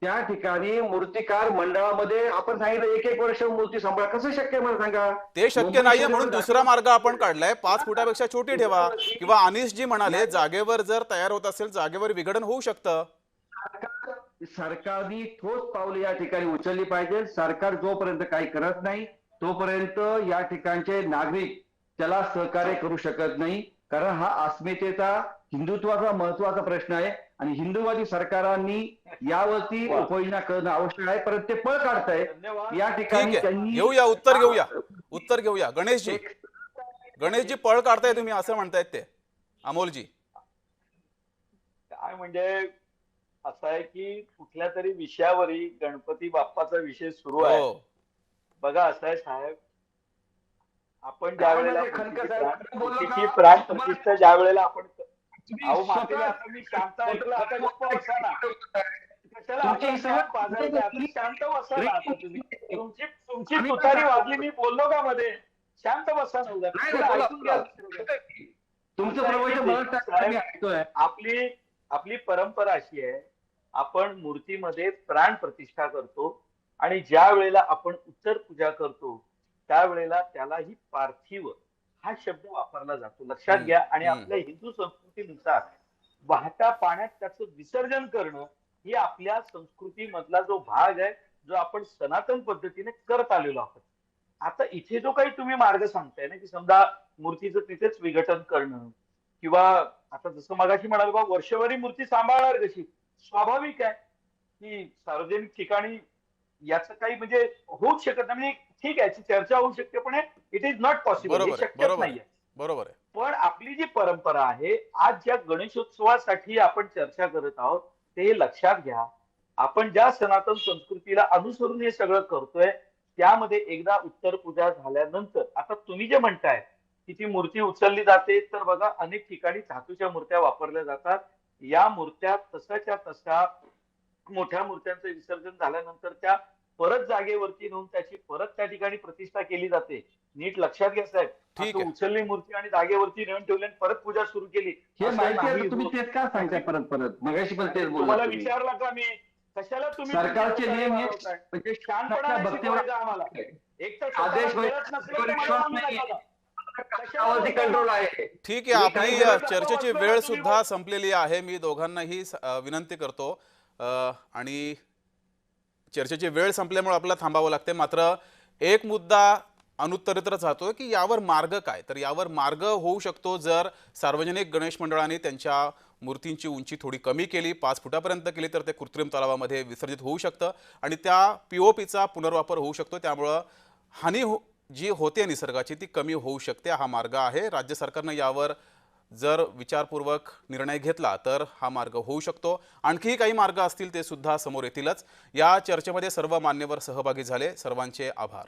त्या ठिकाणी मूर्तिकार मंडळामध्ये आपण सांगितलं 1-1 वर्ष मूर्ती सांभाळा, कसं शक्य आहे मला सांगा? ते शक्य मुंबई नाहीये शहरात म्हणून दुसरा मार्ग आपण काढलाय, 5 फुटापेक्षा छोटी ठेवा. किंवा अनिश जी म्हणाले जागेवर जर तयार होत असेल जागेवर विघटन होऊ शकतं. सरकारने ठोस पावले या ठिकाणी उचलली पाहिजे. सरकार जोपर्यंत काही करत नाही तोपर्यंत या ठिकाणचे नागरिक त्याला सहकार्य करू शकत नाही. कारण हा अस्मितेचा, हिंदुत्वाचा महत्वाचा प्रश्न आहे आणि हिंदुवादी सरकारांनी यावरती उपाययोजना करणं आवश्यक आहे. परंतु ते पळ काढतायत. धन्यवाद. या ठिकाणी ठीक आहे, त्यांनी घेऊया उत्तर घेऊया. गणेशजी पळ काढताय तुम्ही असं म्हणतायत ते अमोलजी. काय म्हणजे असं आहे की कुठल्या तरी विषयावरी गणपती बाप्पाचा विषय सुरू आहे. हो बघा असं आहे साहेब, आपण ज्या वेळेला खनकर साहेब बोललो का? मूर्तीची प्राण प्रतिष्ठा ज्या वेळेला आपण अहो मागे आता मी शांत ऐकलं, आता गप्प बसा ना. कशाला आपण शांत वाजायचं? आता शांत बसा ना आता तुम्ही. तुमची तुतारी वाजली, मी बोललो का मध्ये? शांत बसा ना उद्या. थोडं ऐकून घ्या. तुमचं प्रवचन मला टाकलं, मी ऐकतोय. आपली परंपरा अशी आहे, आपण मूर्तीमध्ये प्राण प्रतिष्ठा करतो आणि ज्या वेळेला आपण उत्तर पूजा करतो त्यावेळेला त्याला ही पार्थिव हा शब्द वापरला जातो. लक्षात घ्या. आणि आपल्या हिंदू संस्कृतीनुसार वाहत्या पाण्यात त्याचं विसर्जन करणं ही आपल्या संस्कृतीमधला जो भाग आहे, जो आपण सनातन पद्धतीने करत आलेलो आहोत. आता इथे जो काही तुम्ही मार्ग सांगताय ना, की समजा मूर्तीचं तिथेच विघटन करणं किंवा आता जसं मगाशी म्हणाल बा वर्षभरी मूर्ती सांभाळणार कशी? स्वाभाविक आहे की सार्वजनिक ठिकाणी याचं काही म्हणजे होऊच शकत नाही. म्हणजे ठीक आहे, याची चर्चा होऊ शकते, पण इट इज नॉट पॉसिबल, हे शक्यच नाहीये. बरोबर आहे. पण आपली जी परंपरा आहे, आज ज्या गणेशोत्सवासाठी आपण चर्चा करत आहोत, ते लक्षात घ्या. आपण ज्या सनातन संस्कृतीला अनुसरून हे सगळं करतोय त्यामध्ये एकदा उत्तर पूजा झाल्यानंतर आता तुम्ही जे म्हणताय की ती मूर्ती उचलली जाते, तर बघा अनेक ठिकाणी धातूच्या मूर्त्या वापरल्या जातात. या मूर्त्या तसाच्या तसा मोठ्या मूर्त्यांचं विसर्जन झाल्यानंतर त्या परत जागेवरती नेऊन त्याची परत त्या ठिकाणी प्रतिष्ठा केली जाते. नीट लक्षात घ्या साहेब. ठीक असं उचलली मूर्ती आणि जागेवरती नेऊन ठेवली आणि परत पूजा सुरू केली हे असं माहिती आहे, नाही तुम्ही होत. तेच का सांगताय परत मगाशी पण तेच तुम्हाला बोलला. विचारला का मी? कशाला तुम्ही सरकारचे नियम हे वाढवताय? म्हणजे शहाणपणा नाही शिकवायचं आम्हाला. एक तर आदेश स्वतःला कळत नसेल तर मला विश्वास सांगू नाही. नका. त्यावरती कंट्रोल आहे. ठीक आहे, आपली चर्चेची वेळ सुद्धा संपलेली आहे. मी दोघांनाही विनंती करतो आणि चर्चेची वेळ संपल्यामुळे आपल्याला थांबावं लागते. मात्र एक मुद्दा अनुत्तरितच राहतो की यावर मार्ग काय? तर यावर मार्ग होऊ शकतो जर सार्वजनिक गणेश मंडळांनी त्यांच्या मूर्तींची उंची थोडी कमी केली, 5 फुटापर्यंत केली, तर ते कृत्रिम तलावामध्ये विसर्जित होऊ शकतं आणि त्या POPचा पुनर्वापर होऊ शकतो. त्यामुळं हानी जी होते निसर्गाची ती कमी होऊ शकते. हा मार्ग आहे. राज्य सरकारनं यावर जर विचारपूर्वक निर्णय घेतला तर हा मार्ग होऊ शकतो. आणखीही काही मार्ग असतील ते सुद्धा समोर येतीलच. या चर्चेमध्ये सर्व मान्यवर सहभागी झाले. सर्वांचे आभार.